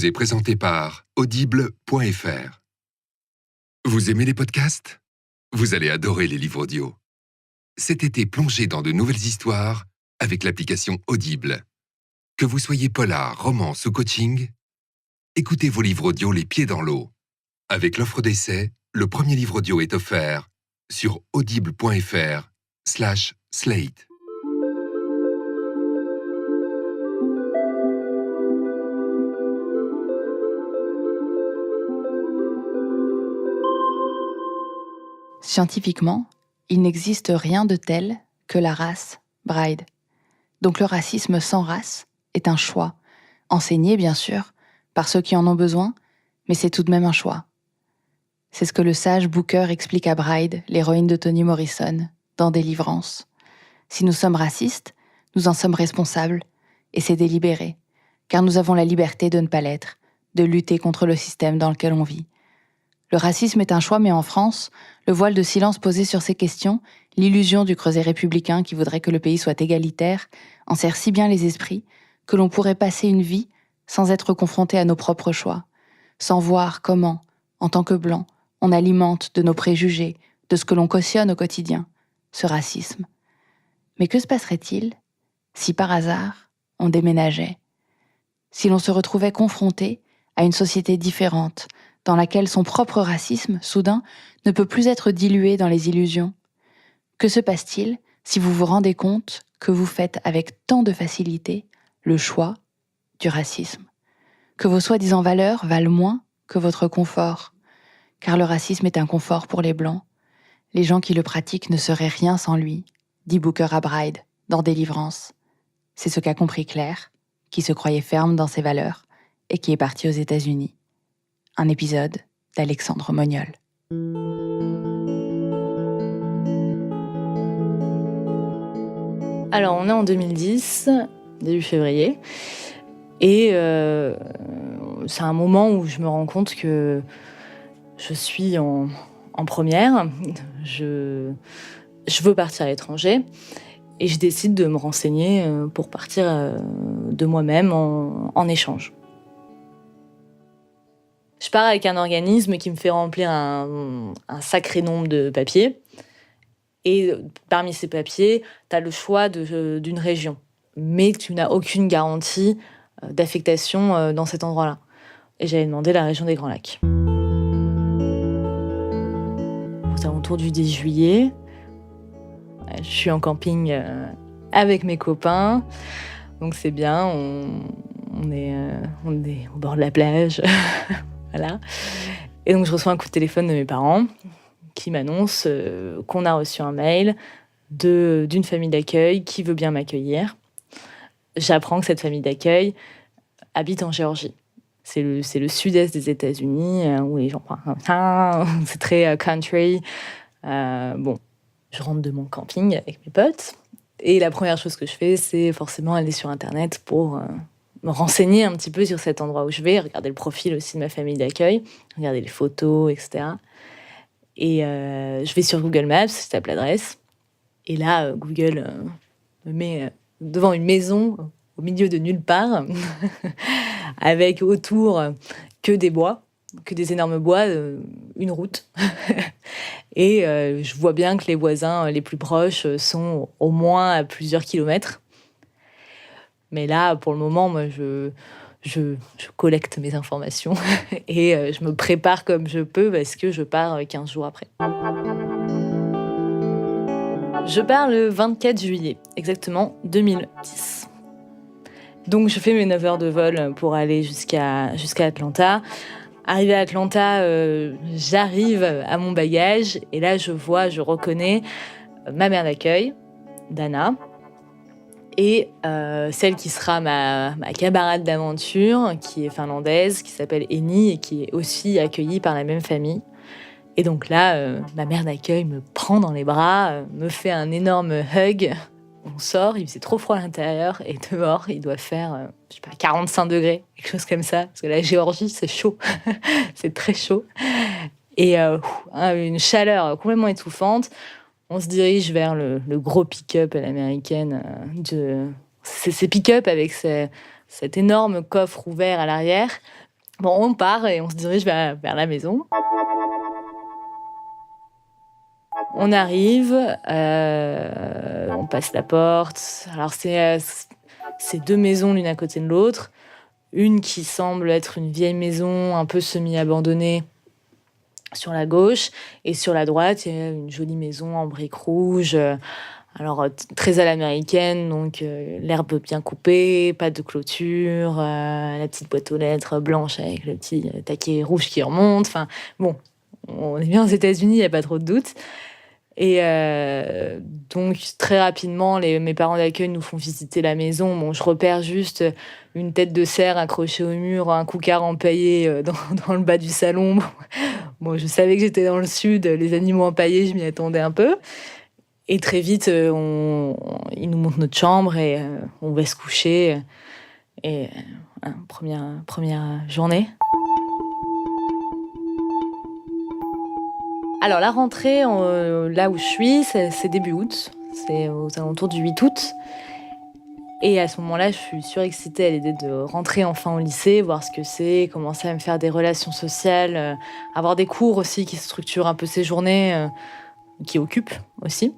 vous est présenté par Audible.fr. Vous aimez les podcasts ? Vous allez adorer les livres audio. Cet été, plongez dans de nouvelles histoires avec l'application Audible. Que vous soyez polar, romance ou coaching, écoutez vos livres audio les pieds dans l'eau. Avec l'offre d'essai, le premier livre audio est offert sur audible.fr/slate. Scientifiquement, il n'existe rien de tel que la race Bride. Donc le racisme sans race est un choix, enseigné bien sûr, par ceux qui en ont besoin, mais c'est tout de même un choix. C'est ce que le sage Booker explique à Bride, l'héroïne de Toni Morrison, dans Délivrance. Si nous sommes racistes, nous en sommes responsables, et c'est délibéré, car nous avons la liberté de ne pas l'être, de lutter contre le système dans lequel on vit. Le racisme est un choix, mais en France, le voile de silence posé sur ces questions, l'illusion du creuset républicain qui voudrait que le pays soit égalitaire, enserre si bien les esprits que l'on pourrait passer une vie sans être confronté à nos propres choix, sans voir comment, en tant que blanc, on alimente de nos préjugés, de ce que l'on cautionne au quotidien, ce racisme. Mais que se passerait-il si par hasard on déménageait ? Si l'on se retrouvait confronté à une société différente, dans laquelle son propre racisme, soudain, ne peut plus être dilué dans les illusions. Que se passe-t-il si vous vous rendez compte que vous faites avec tant de facilité le choix du racisme ? Que vos soi-disant valeurs valent moins que votre confort ? Car le racisme est un confort pour les Blancs. Les gens qui le pratiquent ne seraient rien sans lui, dit Booker à Bride, dans Délivrance. C'est ce qu'a compris Claire, qui se croyait ferme dans ses valeurs et qui est partie aux États-Unis. Un épisode d'Alexandre Moniol. Alors, on est en 2010, début février, et c'est un moment où je me rends compte que je suis en première, je veux partir à l'étranger, et je décide de me renseigner pour partir de moi-même en échange. Je pars avec un organisme qui me fait remplir un sacré nombre de papiers. Et parmi ces papiers, tu as le choix d'une région. Mais tu n'as aucune garantie d'affectation dans cet endroit-là. Et j'avais demandé la région des Grands Lacs. Aux alentours du 10 juillet, je suis en camping avec mes copains. Donc c'est bien, on est au bord de la plage. Voilà. Et donc je reçois un coup de téléphone de mes parents qui m'annoncent qu'on a reçu un mail d'une famille d'accueil qui veut bien m'accueillir. J'apprends que cette famille d'accueil habite en Géorgie. C'est le sud-est des États-Unis où les gens parlent comme ça, c'est très country. Bon, je rentre de mon camping avec mes potes et la première chose que je fais, c'est forcément aller sur Internet pour me renseigner un petit peu sur cet endroit où je vais, regarder le profil aussi de ma famille d'accueil, regarder les photos, etc. Et je vais sur Google Maps, je tape l'adresse. Et là, Google me met devant une maison au milieu de nulle part, avec autour que des bois, que des énormes bois, une route. Et je vois bien que les voisins les plus proches sont au moins à plusieurs kilomètres. Mais là, pour le moment, moi, je collecte mes informations et je me prépare comme je peux parce que je pars 15 jours après. Je pars le 24 juillet, exactement 2010. Donc je fais mes 9 heures de vol pour aller jusqu'à Atlanta. Arrivé à Atlanta, j'arrive à mon bagage et là je reconnais ma mère d'accueil, Dana, et celle qui sera ma camarade d'aventure, qui est finlandaise, qui s'appelle Eni et qui est aussi accueillie par la même famille. Et donc là, ma mère d'accueil me prend dans les bras, me fait un énorme hug. On sort, il faisait trop froid à l'intérieur et dehors, il doit faire, 45 degrés, quelque chose comme ça. Parce que la Géorgie, c'est chaud, c'est très chaud. Et une chaleur complètement étouffante. On se dirige vers le gros pick-up à l'américaine. Ces pick-up avec cet énorme coffre ouvert à l'arrière Bon, on part et on se dirige vers la maison. On arrive, on passe la porte. Alors c'est 2 maisons l'une à côté de l'autre. Une qui semble être une vieille maison un peu semi-abandonnée sur la gauche, et sur la droite, il y a une jolie maison en briques rouges, très à l'américaine, donc l'herbe bien coupée, pas de clôture, la petite boîte aux lettres blanche avec le petit taquet rouge qui remonte. Enfin, bon, on est bien aux États-Unis, il n'y a pas trop de doute. Et donc, très rapidement, mes parents d'accueil nous font visiter la maison. Bon, je repère juste une tête de cerf accrochée au mur, un coucard empaillé dans le bas du salon. Bon, je savais que j'étais dans le sud, les animaux empaillés, je m'y attendais un peu. Et très vite, ils nous montrent notre chambre et on va se coucher. Et première journée. Alors, la rentrée, là où je suis, c'est début août. C'est aux alentours du 8 août. Et à ce moment-là, je suis surexcitée à l'idée de rentrer enfin au lycée, voir ce que c'est, commencer à me faire des relations sociales, avoir des cours aussi qui structurent un peu ces journées, qui occupent aussi.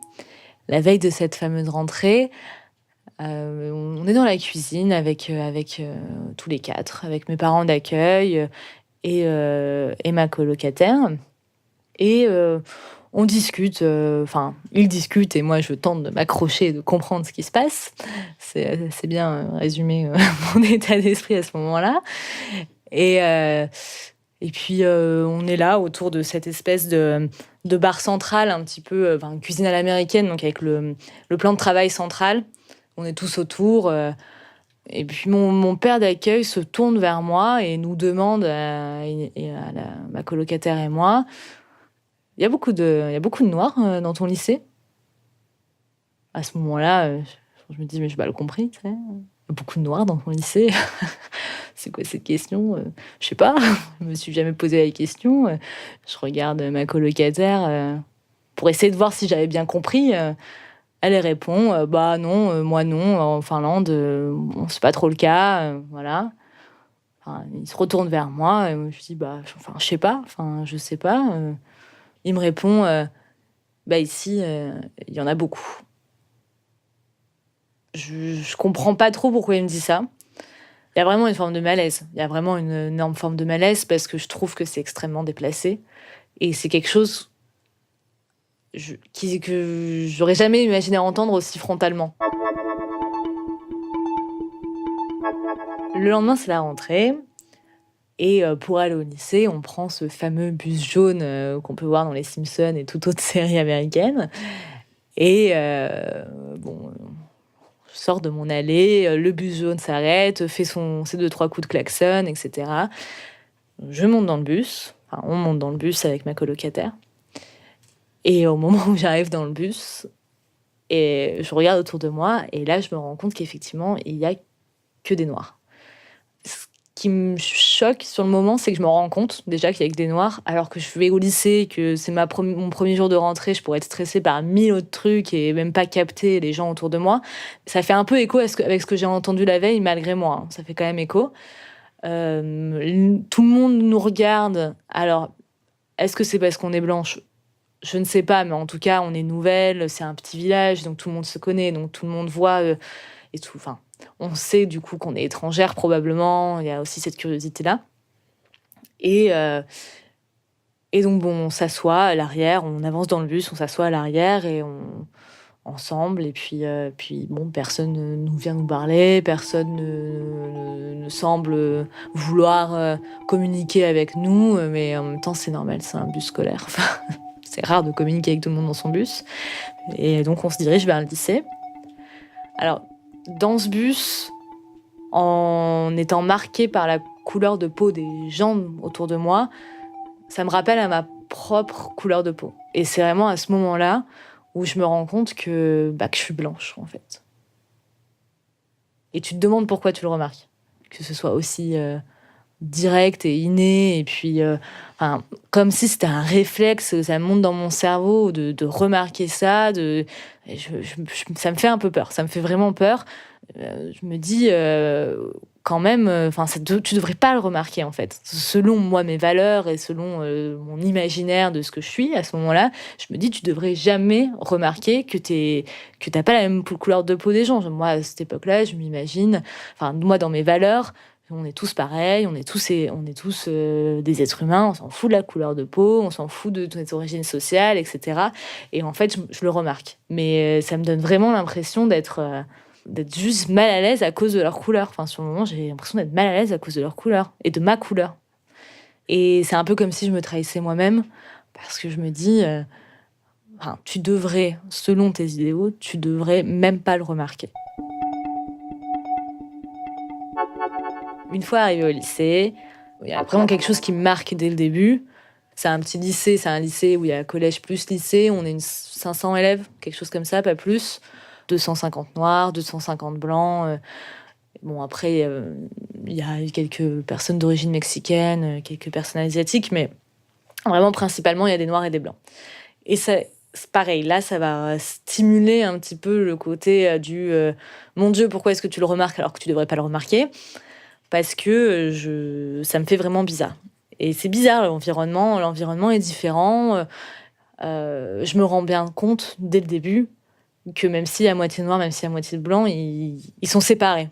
La veille de cette fameuse rentrée, on est dans la cuisine avec tous les 4, avec mes parents d'accueil et ma colocataire. Et on discute, ils discutent et moi je tente de m'accrocher et de comprendre ce qui se passe. C'est bien résumé mon état d'esprit à ce moment-là. Et puis on est là autour de cette espèce de bar central, un petit peu, cuisine à l'américaine, donc avec le plan de travail central. On est tous autour. Et puis mon père d'accueil se tourne vers moi et nous demande, ma colocataire et moi, il y a beaucoup de noirs dans ton lycée? À ce moment-là, je me dis, mais j'ai mal compris, tu sais. Il y a beaucoup de noirs dans ton lycée? C'est quoi cette question? Je sais pas, je me suis jamais posé la question. Je regarde ma colocataire pour essayer de voir si j'avais bien compris. Elle répond, bah non, moi non, en Finlande, c'est pas trop le cas, voilà. Il se retourne vers moi, et je dis, je sais pas, je sais pas. Il me répond, ici, il y en a beaucoup. Je comprends pas trop pourquoi il me dit ça. Il y a vraiment une forme de malaise. Il y a vraiment une énorme forme de malaise parce que je trouve que c'est extrêmement déplacé. Et c'est quelque chose que j'aurais jamais imaginé entendre aussi frontalement. Le lendemain, c'est la rentrée. Et pour aller au lycée, on prend ce fameux bus jaune qu'on peut voir dans Les Simpsons et toute autre série américaine. Et je sors de mon allée, le bus jaune s'arrête, fait ses 2-3 coups de klaxon, etc. Je monte dans le bus, on monte dans le bus avec ma colocataire. Et au moment où j'arrive dans le bus, et je regarde autour de moi, et là, je me rends compte qu'effectivement, il n'y a que des noirs. Ce qui me choque sur le moment, c'est que je me rends compte déjà qu'il n'y a que des noirs, alors que je vais au lycée, que c'est mon premier jour de rentrée, je pourrais être stressée par 1000 autres trucs et même pas capter les gens autour de moi. Ça fait un peu écho avec ce que j'ai entendu la veille, malgré moi. Ça fait quand même écho. Tout le monde nous regarde. Alors, est-ce que c'est parce qu'on est blanche ? Je ne sais pas, mais en tout cas, on est nouvelle, c'est un petit village, donc tout le monde se connaît, donc tout le monde voit et tout. Enfin, on sait du coup qu'on est étrangère probablement. Il y a aussi cette curiosité-là. Et donc bon, on s'assoit à l'arrière, on avance dans le bus, on s'assoit à l'arrière et ensemble. Et puis personne ne vient nous parler, personne ne semble vouloir communiquer avec nous, mais en même temps, c'est normal, c'est un bus scolaire. C'est rare de communiquer avec tout le monde dans son bus. Et donc, on se dirige vers le lycée. Alors, dans ce bus, en étant marquée par la couleur de peau des gens autour de moi, ça me rappelle à ma propre couleur de peau. Et c'est vraiment à ce moment-là où je me rends compte que je suis blanche, en fait. Et tu te demandes pourquoi tu le remarques. Que ce soit aussi direct et inné, et puis comme si c'était un réflexe, ça monte dans mon cerveau de remarquer ça, ça me fait un peu peur, ça me fait vraiment peur. Je me dis quand même, tu devrais pas le remarquer en fait. Selon moi mes valeurs et selon mon imaginaire de ce que je suis à ce moment-là, je me dis tu devrais jamais remarquer que t'as pas la même couleur de peau des gens. Moi à cette époque-là, je m'imagine, moi dans mes valeurs, on est tous pareils, on est tous des êtres humains, on s'en fout de la couleur de peau, on s'en fout de notre origine sociale, etc. Et en fait, je le remarque. Mais ça me donne vraiment l'impression d'être juste mal à l'aise à cause de leur couleur. Sur le moment, j'ai l'impression d'être mal à l'aise à cause de leur couleur et de ma couleur. Et c'est un peu comme si je me trahissais moi-même parce que je me dis, tu devrais, selon tes idéaux, tu devrais même pas le remarquer. Une fois arrivée au lycée, il y a vraiment quelque chose qui me marque dès le début. C'est un petit lycée, c'est un lycée où il y a collège plus lycée, on est 500 élèves, quelque chose comme ça, pas plus. 250 noirs, 250 blancs. Bon, après, il y a quelques personnes d'origine mexicaine, quelques personnes asiatiques, mais vraiment, principalement, il y a des noirs et des blancs. Et c'est pareil, là, ça va stimuler un petit peu le côté du mon Dieu, pourquoi est-ce que tu le remarques alors que tu devrais pas le remarquer ? Parce que ça me fait vraiment bizarre. Et c'est bizarre, l'environnement est différent. Je me rends bien compte, dès le début, que même s'il y a moitié noir, même s'il y a moitié blanc, ils sont séparés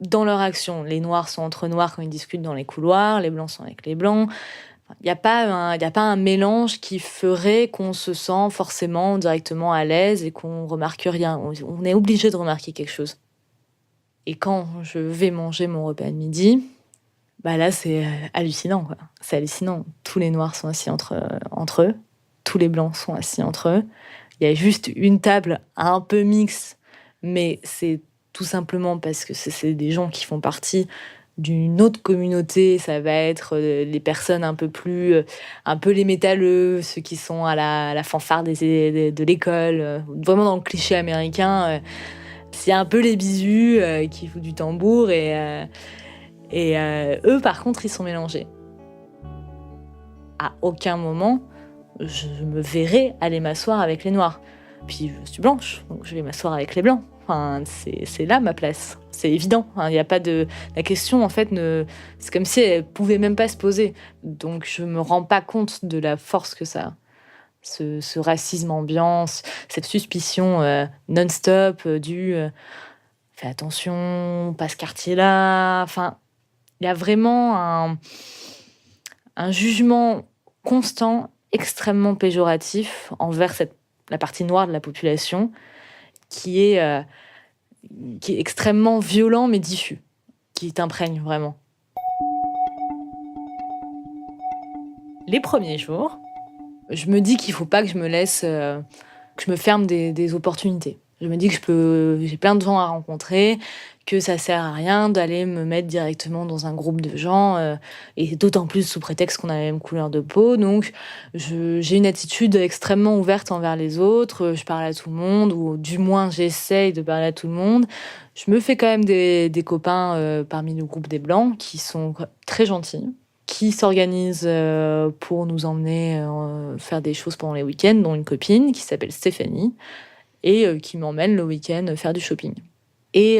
dans leur action. Les noirs sont entre noirs quand ils discutent dans les couloirs, les blancs sont avec les blancs. Il n'y a pas un mélange qui ferait qu'on se sent forcément directement à l'aise et qu'on remarque rien. On est obligé de remarquer quelque chose. Et quand je vais manger mon repas de midi, là, c'est hallucinant, quoi. C'est hallucinant. Tous les noirs sont assis entre eux. Tous les blancs sont assis entre eux. Il y a juste une table un peu mixte, mais c'est tout simplement parce que c'est des gens qui font partie d'une autre communauté. Ça va être les personnes un peu les métalleux, ceux qui sont à la fanfare de l'école, vraiment dans le cliché américain. C'est un peu les bisus qui foutent du tambour et eux, par contre, ils sont mélangés. À aucun moment, je me verrai aller m'asseoir avec les noirs. Puis je suis blanche, donc je vais m'asseoir avec les blancs. C'est là ma place. C'est évident. Il y a pas de... La question, en fait, c'est comme si elle pouvait même pas se poser. Donc je me rends pas compte de la force que ça a. Ce racisme ambiant, cette suspicion non-stop fais attention, pas ce quartier-là. Il y a vraiment un jugement constant, extrêmement péjoratif envers la partie noire de la population qui est extrêmement violent mais diffus, qui t'imprègne vraiment. Les premiers jours, je me dis qu'il faut pas que je me laisse, que je me ferme des opportunités. Je me dis que j'ai plein de gens à rencontrer, que ça sert à rien d'aller me mettre directement dans un groupe de gens, et d'autant plus sous prétexte qu'on a la même couleur de peau. Donc, j'ai une attitude extrêmement ouverte envers les autres. Je parle à tout le monde, ou du moins j'essaye de parler à tout le monde. Je me fais quand même des copains parmi le groupe des Blancs qui sont très gentils, qui s'organisent pour nous emmener faire des choses pendant les week-ends, dont une copine qui s'appelle Stéphanie, et qui m'emmène le week-end faire du shopping. Et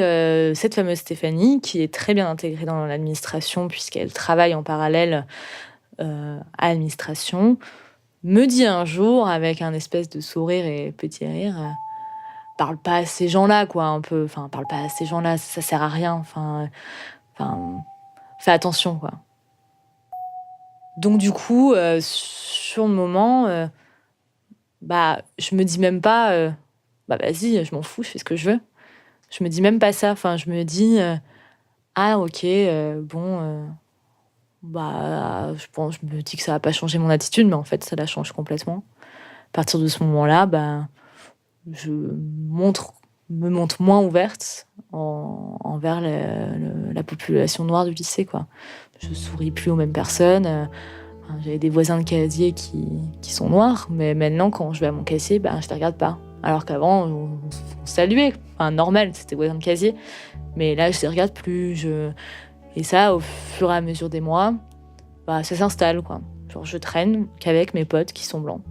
cette fameuse Stéphanie, qui est très bien intégrée dans l'administration, puisqu'elle travaille en parallèle à l'administration, me dit un jour, avec un espèce de sourire et petit rire, parle pas à ces gens-là, quoi, un peu. Parle pas à ces gens-là, ça sert à rien. Fais attention, quoi. Donc du coup, sur le moment, je me dis même pas, vas-y, je m'en fous, je fais ce que je veux. Je me dis même pas ça. Je me dis, ok, je me dis que ça va pas changer mon attitude, mais en fait, ça la change complètement. À partir de ce moment-là, je me montre moins ouverte envers la population noire du lycée, quoi. Je souris plus aux mêmes personnes. J'avais des voisins de casier qui sont noirs, mais maintenant, quand je vais à mon casier, je les regarde pas. Alors qu'avant, on saluait. Normal, c'était voisins de casier. Mais là, je les regarde plus. Et ça, au fur et à mesure des mois, ça s'installe, quoi. Genre, je traîne qu'avec mes potes qui sont blancs.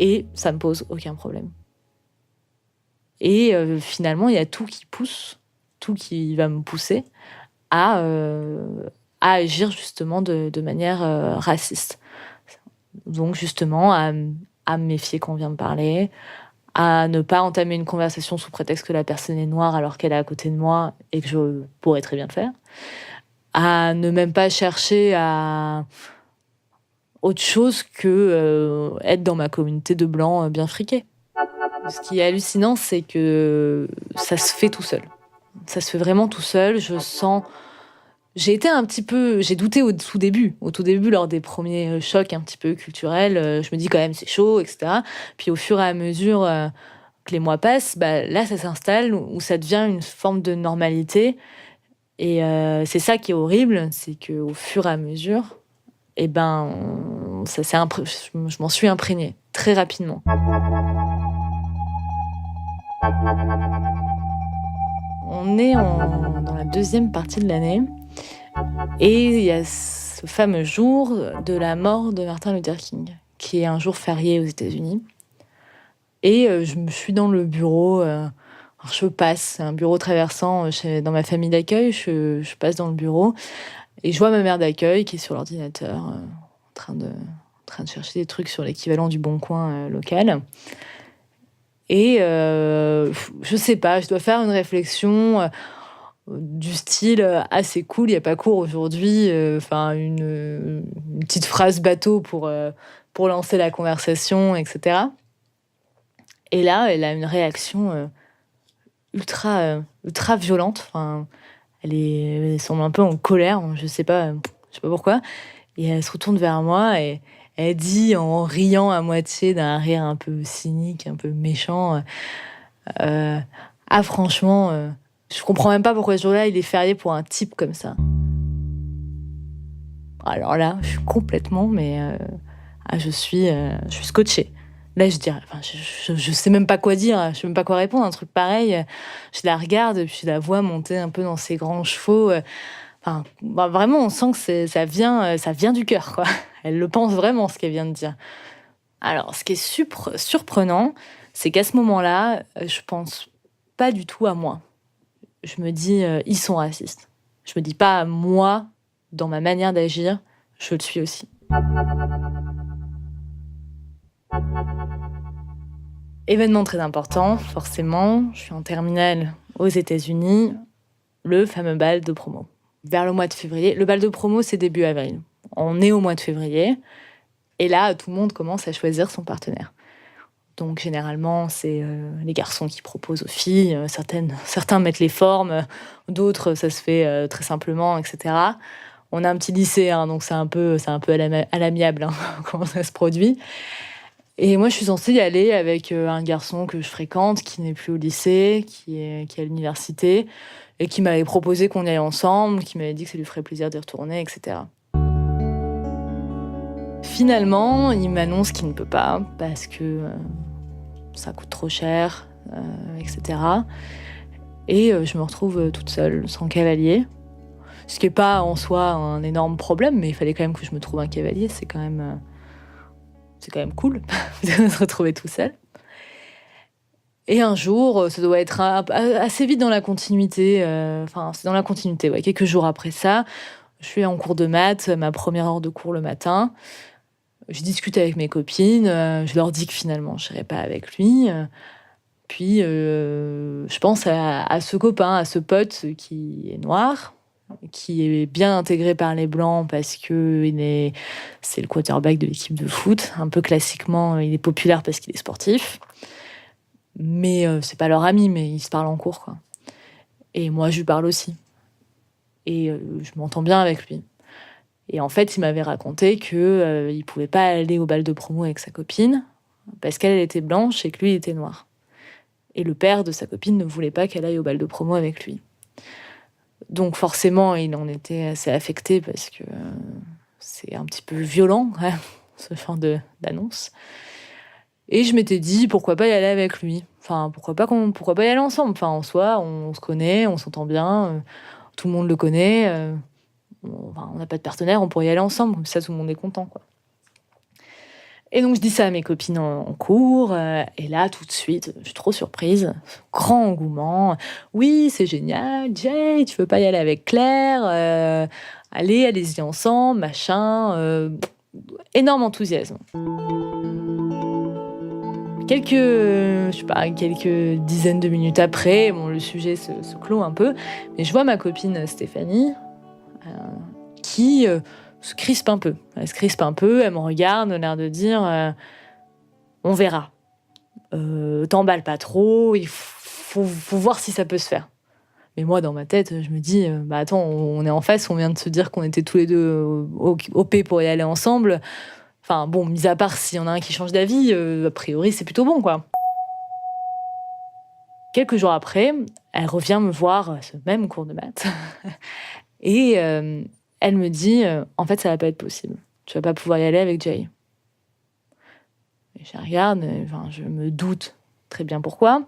Et ça me pose aucun problème. Et finalement, il y a tout qui pousse, tout qui va me pousser à agir justement de manière raciste. Donc justement, à me méfier quand on vient me parler, à ne pas entamer une conversation sous prétexte que la personne est noire alors qu'elle est à côté de moi et que je pourrais très bien le faire, à ne même pas chercher à autre chose que être dans ma communauté de blancs bien friqués. Ce qui est hallucinant, c'est que ça se fait tout seul. Ça se fait vraiment tout seul. J'ai douté au tout début. Au tout début, lors des premiers chocs un petit peu culturels, je me dis quand même c'est chaud, etc. Puis au fur et à mesure que les mois passent, là ça s'installe où ça devient une forme de normalité. Et c'est ça qui est horrible, c'est qu'au fur et à mesure, je m'en suis imprégnée très rapidement. On est dans la deuxième partie de l'année et il y a ce fameux jour de la mort de Martin Luther King, qui est un jour férié aux États-Unis. Et je suis dans le bureau, alors je passe, c'est un bureau traversant dans ma famille d'accueil, je passe dans le bureau et je vois ma mère d'accueil qui est sur l'ordinateur en train de chercher des trucs sur l'équivalent du Bon Coin local. Et je sais pas, je dois faire une réflexion du style c'est cool, il n'y a pas cours aujourd'hui, une petite phrase bateau pour lancer la conversation, etc. Et là, elle a une réaction ultra violente. Elle semble un peu en colère, je sais pas pourquoi. Et elle se retourne vers moi et elle dit en riant à moitié d'un rire un peu cynique, un peu méchant, franchement, je comprends même pas pourquoi ce jour-là il est férié pour un type comme ça. Alors là, je suis complètement, je suis scotchée. Là, je dirais, je sais même pas quoi dire, je sais même pas quoi répondre, un truc pareil. Je la regarde, puis je la vois monter un peu dans ses grands chevaux. Vraiment, on sent que ça vient du cœur, quoi. Elle le pense vraiment, ce qu'elle vient de dire. Alors, ce qui est surprenant, c'est qu'à ce moment-là, je pense pas du tout à moi. Je me dis, ils sont racistes. Je me dis pas, moi, dans ma manière d'agir, je le suis aussi. Événement très important, forcément. Je suis en terminale aux États-Unis, le fameux bal de promo. Vers le mois de février. Le bal de promo, c'est début avril. On est au mois de février. Et là, tout le monde commence à choisir son partenaire. Donc, généralement, c'est les garçons qui proposent aux filles. Certains mettent les formes, d'autres, ça se fait très simplement, etc. On a un petit lycée, donc c'est un peu à l'amiable comment ça se produit. Et moi, je suis censée y aller avec un garçon que je fréquente, qui n'est plus au lycée, qui est à l'université, et qui m'avait proposé qu'on y aille ensemble, qui m'avait dit que ça lui ferait plaisir d'y retourner, etc. Finalement, il m'annonce qu'il ne peut pas, parce que ça coûte trop cher, etc. Et je me retrouve toute seule, sans cavalier. Ce qui n'est pas en soi un énorme problème, mais il fallait quand même que je me trouve un cavalier, c'est quand même cool de se retrouver tout seul. Et un jour, ça doit être assez vite dans la continuité, c'est dans la continuité, ouais. Quelques jours après ça, je suis en cours de maths, ma première heure de cours le matin. Je discute avec mes copines, je leur dis que finalement, je n'irai pas avec lui. Puis, je pense à ce copain, à ce pote qui est noir, qui est bien intégré par les Blancs parce que c'est le quarterback de l'équipe de foot. Un peu classiquement, il est populaire parce qu'il est sportif. Mais c'est pas leur ami, mais ils se parlent en cours, quoi. Et moi, je lui parle aussi. Et je m'entends bien avec lui. Et en fait, il m'avait raconté qu'il pouvait pas aller au bal de promo avec sa copine parce qu'elle était blanche et que lui, il était noir. Et le père de sa copine ne voulait pas qu'elle aille au bal de promo avec lui. Donc forcément, il en était assez affecté parce que c'est un petit peu violent, hein, ce genre d'annonce. Et je m'étais dit, pourquoi pas y aller avec lui ? Pourquoi pas y aller ensemble ? En soi, on se connaît, on s'entend bien, tout le monde le connaît, on n'a pas de partenaire, on pourrait y aller ensemble, comme ça tout le monde est content, quoi. Et donc, je dis ça à mes copines en cours. Et là, tout de suite, je suis trop surprise. Grand engouement. Oui, c'est génial. Jay, tu veux pas y aller avec Claire? Allez-y ensemble, machin. Énorme enthousiasme. Quelques dizaines de minutes après, le sujet se clôt un peu. Mais je vois ma copine Stéphanie qui se crispe un peu. Elle se crispe un peu, elle me regarde, l'air de dire on verra. T'emballes pas trop, il faut voir si ça peut se faire. Mais moi, dans ma tête, je me dis attends, on est en face, on vient de se dire qu'on était tous les deux OP pour y aller ensemble. Enfin bon, mis à part s'il y en a un qui change d'avis, a priori c'est plutôt bon, quoi. Quelques jours après, elle revient me voir ce même cours de maths et elle me dit en fait ça va pas être possible, tu vas pas pouvoir y aller avec Jay. Et je la regarde, je me doute très bien pourquoi,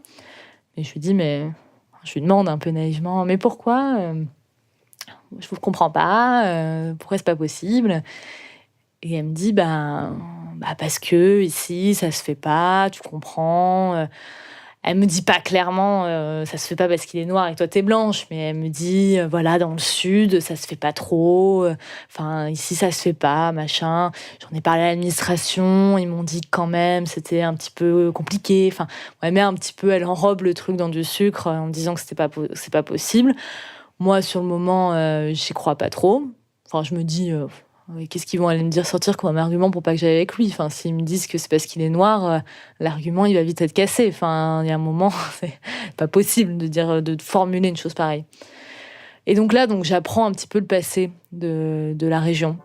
mais je lui demande un peu naïvement mais pourquoi je vous comprends pas, pourquoi c'est pas possible? Et elle me dit parce que ici ça se fait pas, tu comprends. Elle me dit pas clairement ça se fait pas parce qu'il est noir et toi t'es blanche, mais elle me dit voilà, dans le sud ça se fait pas trop, ici ça se fait pas, machin. J'en ai parlé à l'administration, ils m'ont dit que quand même c'était un petit peu compliqué. Elle enrobe le truc dans du sucre en me disant que c'est pas possible. Moi sur le moment j'y crois pas trop. Je me dis qu'est-ce qu'ils vont aller me dire sortir comme argument pour pas que j'aille avec lui? S'ils me disent que c'est parce qu'il est noir, l'argument il va vite être cassé. Il y a un moment, c'est pas possible de formuler une chose pareille. Et donc là, j'apprends un petit peu le passé de la région.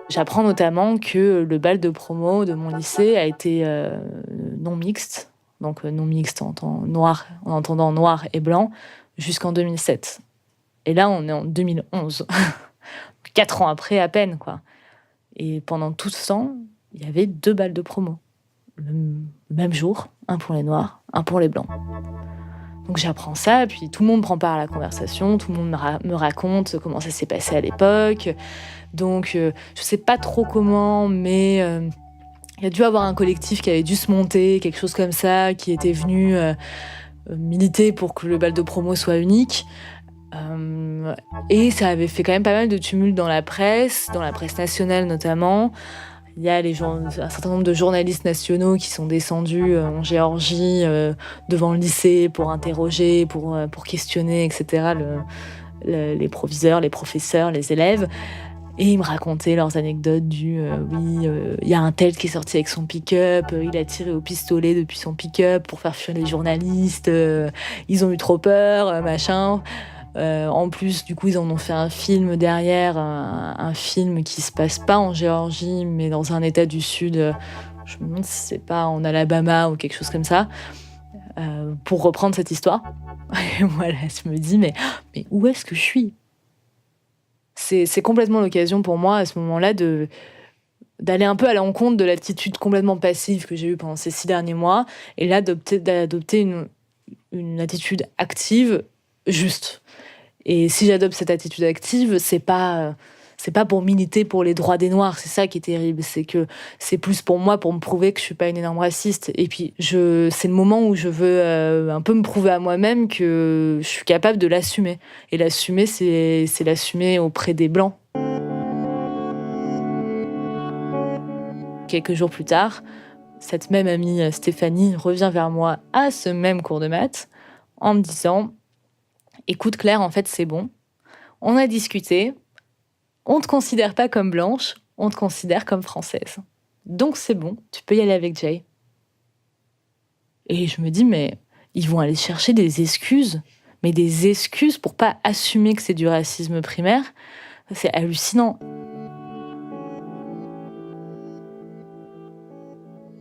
J'apprends notamment que le bal de promo de mon lycée a été non mixte, donc non mixte en entendant noir et blanc, jusqu'en 2007. Et là, on est en 2011. 4 ans après, à peine, quoi. Et pendant tout ce temps, il y avait 2 bals de promo. Le même jour, un pour les Noirs, un pour les Blancs. Donc j'apprends ça, puis tout le monde prend part à la conversation, tout le monde me raconte comment ça s'est passé à l'époque. Donc je sais pas trop comment, mais il y a dû avoir un collectif qui avait dû se monter, quelque chose comme ça, qui était venu militer pour que le bal de promo soit unique. Et ça avait fait quand même pas mal de tumulte dans la presse nationale notamment. Il y a un certain nombre de journalistes nationaux qui sont descendus en Géorgie devant le lycée pour interroger, pour questionner, etc. Les proviseurs, les professeurs, les élèves. Et ils me racontaient leurs anecdotes il y a un tel qui est sorti avec son pick-up, il a tiré au pistolet depuis son pick-up pour faire fuir les journalistes, ils ont eu trop peur, machin. En plus, du coup, ils en ont fait un film derrière, un film qui se passe pas en Géorgie, mais dans un état du Sud. Je me demande si c'est pas en Alabama ou quelque chose comme ça, pour reprendre cette histoire. Et moi, là, je me dis, mais où est-ce que je suis ? C'est complètement l'occasion pour moi, à ce moment-là, d'aller un peu à l'encontre de l'attitude complètement passive que j'ai eue pendant ces 6 derniers mois, et là, d'adopter une attitude active, juste. Et si j'adopte cette attitude active, c'est pas pour militer pour les droits des Noirs, c'est ça qui est terrible, c'est que c'est plus pour moi, pour me prouver que je suis pas une énorme raciste. Et puis c'est le moment où je veux un peu me prouver à moi-même que je suis capable de l'assumer. Et l'assumer, c'est l'assumer auprès des Blancs. Quelques jours plus tard, cette même amie Stéphanie revient vers moi à ce même cours de maths en me disant « Écoute Claire, en fait c'est bon, on a discuté, on te considère pas comme blanche, on te considère comme française. Donc c'est bon, tu peux y aller avec Jay. » Et je me dis, mais ils vont aller chercher des excuses, mais des excuses pour pas assumer que c'est du racisme primaire. C'est hallucinant.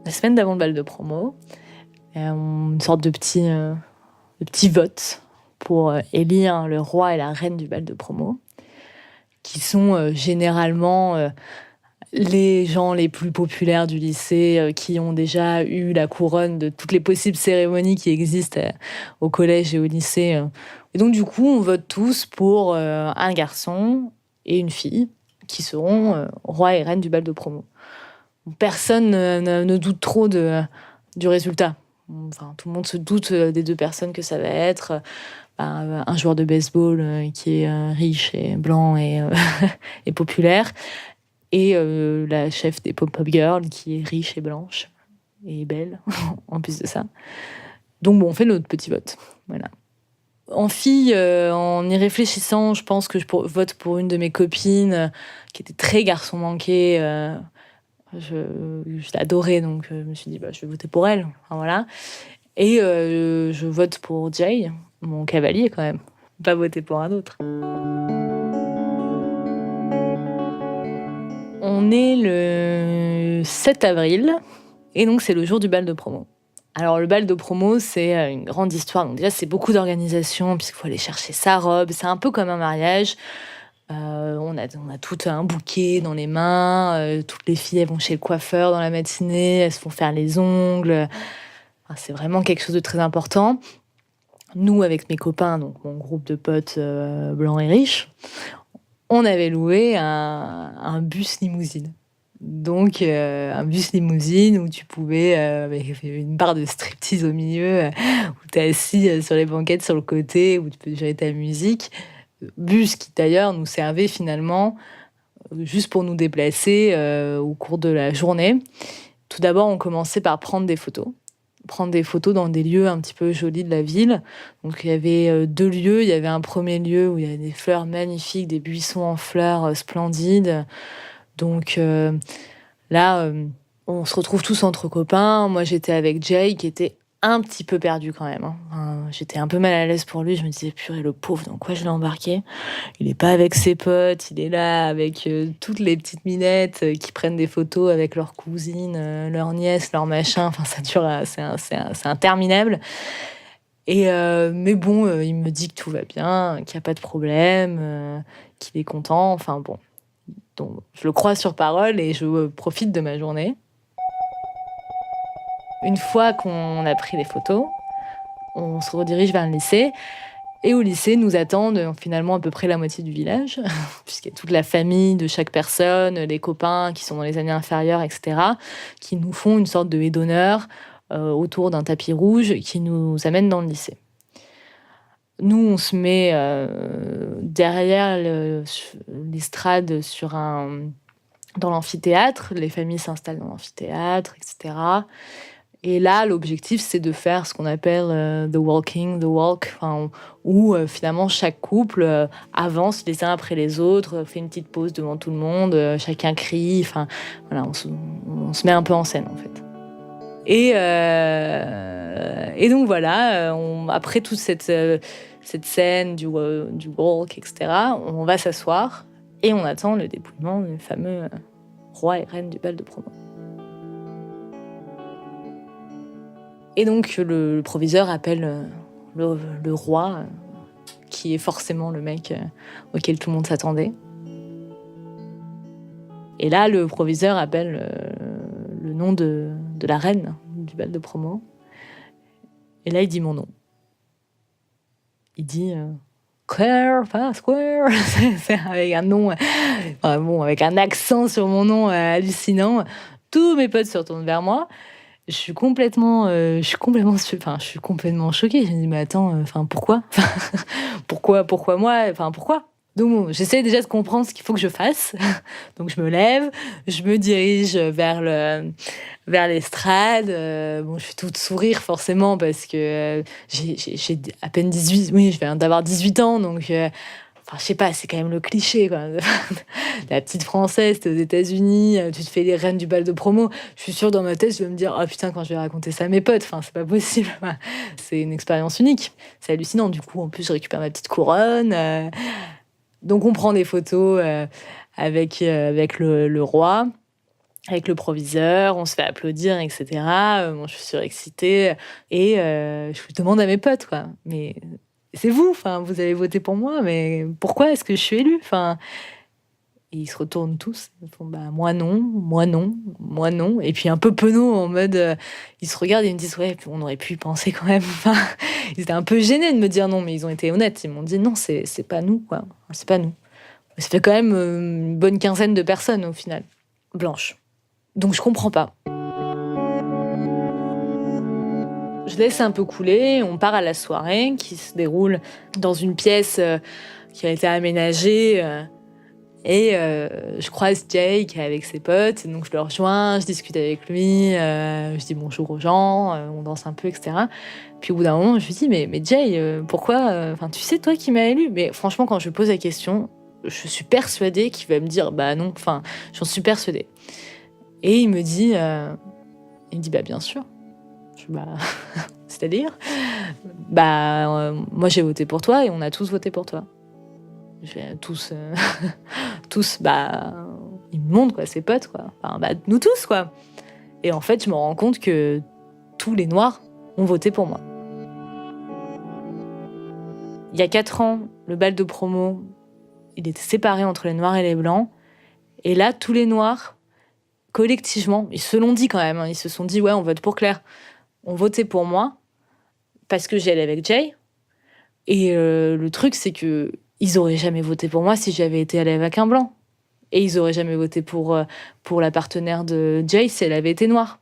La semaine d'avant le bal de promo, une sorte de petit vote pour élire le roi et la reine du bal de promo, qui sont généralement les gens les plus populaires du lycée, qui ont déjà eu la couronne de toutes les possibles cérémonies qui existent au collège et au lycée. Et donc du coup, on vote tous pour un garçon et une fille, qui seront roi et reine du bal de promo. Personne ne doute trop du résultat. Enfin, tout le monde se doute des 2 personnes que ça va être. Un joueur de baseball qui est riche et blanc et, et populaire, et la chef des pop-up girls qui est riche et blanche et belle, en plus de ça. Donc bon, on fait notre petit vote. Voilà. En fille, en y réfléchissant, je pense que je vote pour une de mes copines qui était très garçon manqué. Je l'adorais, donc je me suis dit, je vais voter pour elle. Enfin, voilà. Et je vote pour Jay, mon cavalier quand même. Pas voter pour un autre. On est le 7 avril, et donc c'est le jour du bal de promo. Alors le bal de promo, c'est une grande histoire. Donc déjà, c'est beaucoup d'organisation, puisqu'il faut aller chercher sa robe. C'est un peu comme un mariage. On a tout un bouquet dans les mains. Toutes les filles, elles vont chez le coiffeur dans la matinée. Elles se font faire les ongles. Enfin, c'est vraiment quelque chose de très important. Nous, avec mes copains, donc mon groupe de potes blancs et riches, on avait loué un bus limousine. Donc, un bus limousine où tu pouvais, avec une barre de striptease au milieu, où tu es assis sur les banquettes sur le côté, où tu peux gérer ta musique. Bus qui, d'ailleurs, nous servait finalement juste pour nous déplacer au cours de la journée. Tout d'abord, on commençait par prendre des photos dans des lieux un petit peu jolis de la ville. Donc il y avait 2 lieux. Il y avait un premier lieu où il y avait des fleurs magnifiques, des buissons en fleurs splendides. Donc là, on se retrouve tous entre copains. Moi, j'étais avec Jay, qui était un petit peu perdu quand même. Enfin, j'étais un peu mal à l'aise pour lui. Je me disais, purée, le pauvre, dans quoi je l'ai embarqué ? Il n'est pas avec ses potes, il est là avec toutes les petites minettes qui prennent des photos avec leurs cousines, leurs nièces, leurs machins. Enfin, ça dure, c'est interminable. Et mais bon, il me dit que tout va bien, qu'il n'y a pas de problème, qu'il est content. Enfin bon, donc je le crois sur parole et je profite de ma journée. Une fois qu'on a pris les photos, on se redirige vers le lycée. Et au lycée, nous attendent finalement à peu près la moitié du village, puisqu'il y a toute la famille de chaque personne, les copains qui sont dans les années inférieures, etc., qui nous font une sorte de haie d'honneur autour d'un tapis rouge qui nous amène dans le lycée. Nous, on se met derrière l'estrade dans l'amphithéâtre. Les familles s'installent dans l'amphithéâtre, etc. Et là, l'objectif, c'est de faire ce qu'on appelle the walk, où finalement chaque couple avance les uns après les autres, fait une petite pause devant tout le monde, chacun crie, enfin voilà, on se met un peu en scène en fait. Et donc voilà, après toute cette scène du walk, etc., on va s'asseoir et on attend le dépouillement du fameux roi et reine du bal de promo. Et donc, le proviseur appelle le roi, qui est forcément le mec auquel tout le monde s'attendait. Et là, le proviseur appelle le nom de la reine du bal de promo. Et là, il dit mon nom. Il dit Claire Pasquare. C'est avec un nom, avec un accent sur mon nom hallucinant. Tous mes potes se retournent vers moi. Je suis complètement choquée. Je me dis, mais attends, pourquoi pourquoi moi pourquoi. Donc bon, j'essaie déjà de comprendre ce qu'il faut que je fasse. Donc je me lève, je me dirige vers l'estrade. Je suis toute sourire forcément parce que j'ai à peine 18. Oui, je viens d'avoir 18 ans, donc je sais pas, c'est quand même le cliché, quoi. La petite Française, t'es aux États-Unis, tu te fais les reines du bal de promo. Je suis sûre, dans ma tête, je vais me dire, oh putain, quand je vais raconter ça à mes potes, c'est pas possible. C'est une expérience unique. C'est hallucinant. Du coup, en plus, je récupère ma petite couronne. Donc, on prend des photos avec le roi, avec le proviseur, on se fait applaudir, etc. Je suis surexcitée. Et je demande à mes potes, quoi. Mais c'est vous, vous avez voté pour moi, mais pourquoi est-ce que je suis élue ? Et ils se retournent tous, ils font moi non. Et puis un peu penaud, en mode, ils se regardent et ils me disent, ouais, on aurait pu y penser quand même. Ils étaient un peu gênés de me dire non, mais ils ont été honnêtes. Ils m'ont dit non, c'est pas nous, quoi. C'est pas nous. Ça fait quand même une bonne quinzaine de personnes au final, blanches. Donc je comprends pas. Je laisse un peu couler, on part à la soirée qui se déroule dans une pièce qui a été aménagée. Et je croise Jay qui est avec ses potes, donc je le rejoins, je discute avec lui, je dis bonjour aux gens, on danse un peu, etc. Puis au bout d'un moment, je lui dis mais Jay, pourquoi tu sais toi qui m'as élu. Mais franchement, quand je lui pose la question, je suis persuadée qu'il va me dire bah non, j'en suis persuadée. Et il me dit bah bien sûr. Je dis, bah c'est-à-dire moi j'ai voté pour toi et on a tous voté pour toi. Tous, ils me montrent, quoi, ses potes, quoi. Nous tous, quoi. Et en fait, je me rends compte que tous les Noirs ont voté pour moi. Il y a 4 ans, le bal de promo, il était séparé entre les Noirs et les Blancs. Et là, tous les Noirs, collectivement, ils se l'ont dit quand même, hein, ils se sont dit, ouais, on vote pour Claire. On votait pour moi parce que j'y allais avec Jay. Et le truc, c'est que ils auraient jamais voté pour moi si j'avais été allée avec un blanc. Et ils auraient jamais voté pour la partenaire de Jay si elle avait été noire.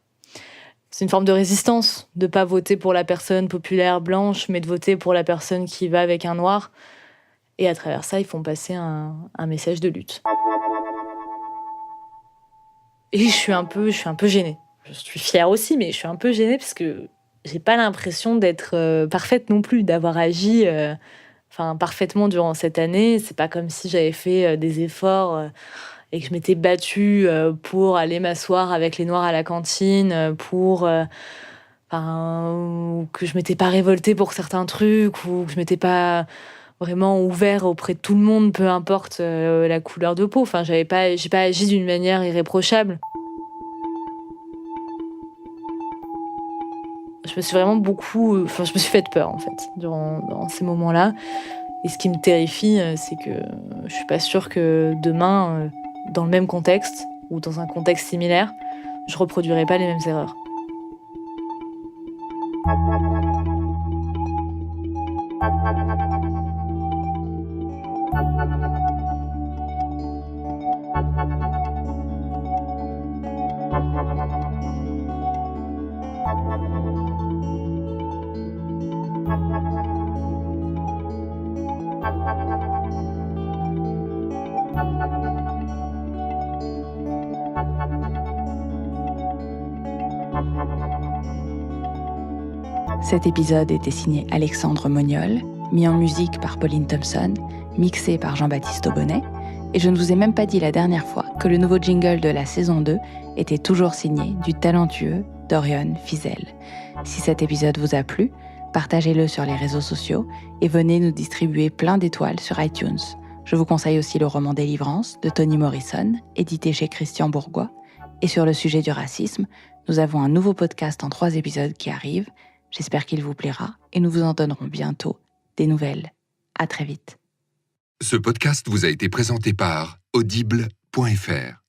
C'est une forme de résistance de pas voter pour la personne populaire blanche, mais de voter pour la personne qui va avec un noir. Et à travers ça, ils font passer un message de lutte. Et je suis un peu gênée. Je suis fière aussi, mais je suis un peu gênée parce que j'ai pas l'impression d'être parfaite non plus, d'avoir agi parfaitement durant cette année. C'est pas comme si j'avais fait des efforts et que je m'étais battue pour aller m'asseoir avec les Noirs à la cantine, ou que je m'étais pas révoltée pour certains trucs, ou que je m'étais pas vraiment ouvert auprès de tout le monde, peu importe la couleur de peau. J'ai pas agi d'une manière irréprochable. Je me suis vraiment je me suis fait peur, en fait, dans ces moments-là. Et ce qui me terrifie, c'est que je suis pas sûre que demain, dans le même contexte, ou dans un contexte similaire, je reproduirai pas les mêmes erreurs. Cet épisode était signé Alexandre Moniol, mis en musique par Pauline Thompson, mixé par Jean-Baptiste Aubonnet, et je ne vous ai même pas dit la dernière fois que le nouveau jingle de la saison 2 était toujours signé du talentueux Dorian Fizel. Si cet épisode vous a plu, partagez-le sur les réseaux sociaux et venez nous distribuer plein d'étoiles sur iTunes. Je vous conseille aussi le roman Délivrance de Toni Morrison, édité chez Christian Bourgois. Et sur le sujet du racisme, nous avons un nouveau podcast en 3 épisodes qui arrive. J'espère qu'il vous plaira et nous vous en donnerons bientôt des nouvelles. À très vite. Ce podcast vous a été présenté par Audible.fr.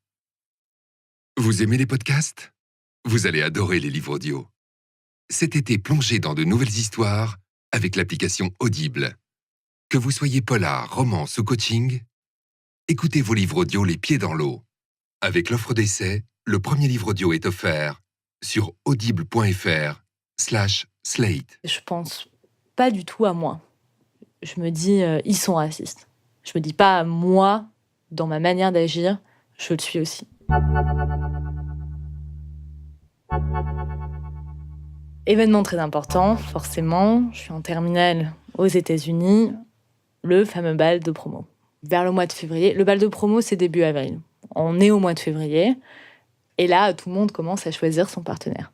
Vous aimez les podcasts ? Vous allez adorer les livres audio. Cet été, plongez dans de nouvelles histoires avec l'application Audible. Que vous soyez polar, romance ou coaching, écoutez vos livres audio les pieds dans l'eau. Avec l'offre d'essai, le premier livre audio est offert sur audible.fr/Slate. Je pense pas du tout à moi. Je me dis, ils sont racistes. Je me dis pas à moi, dans ma manière d'agir, je le suis aussi. Événement très important, forcément. Je suis en terminale aux États-Unis, le fameux bal de promo. Vers le mois de février. Le bal de promo, c'est début avril. On est au mois de février. Et là, tout le monde commence à choisir son partenaire.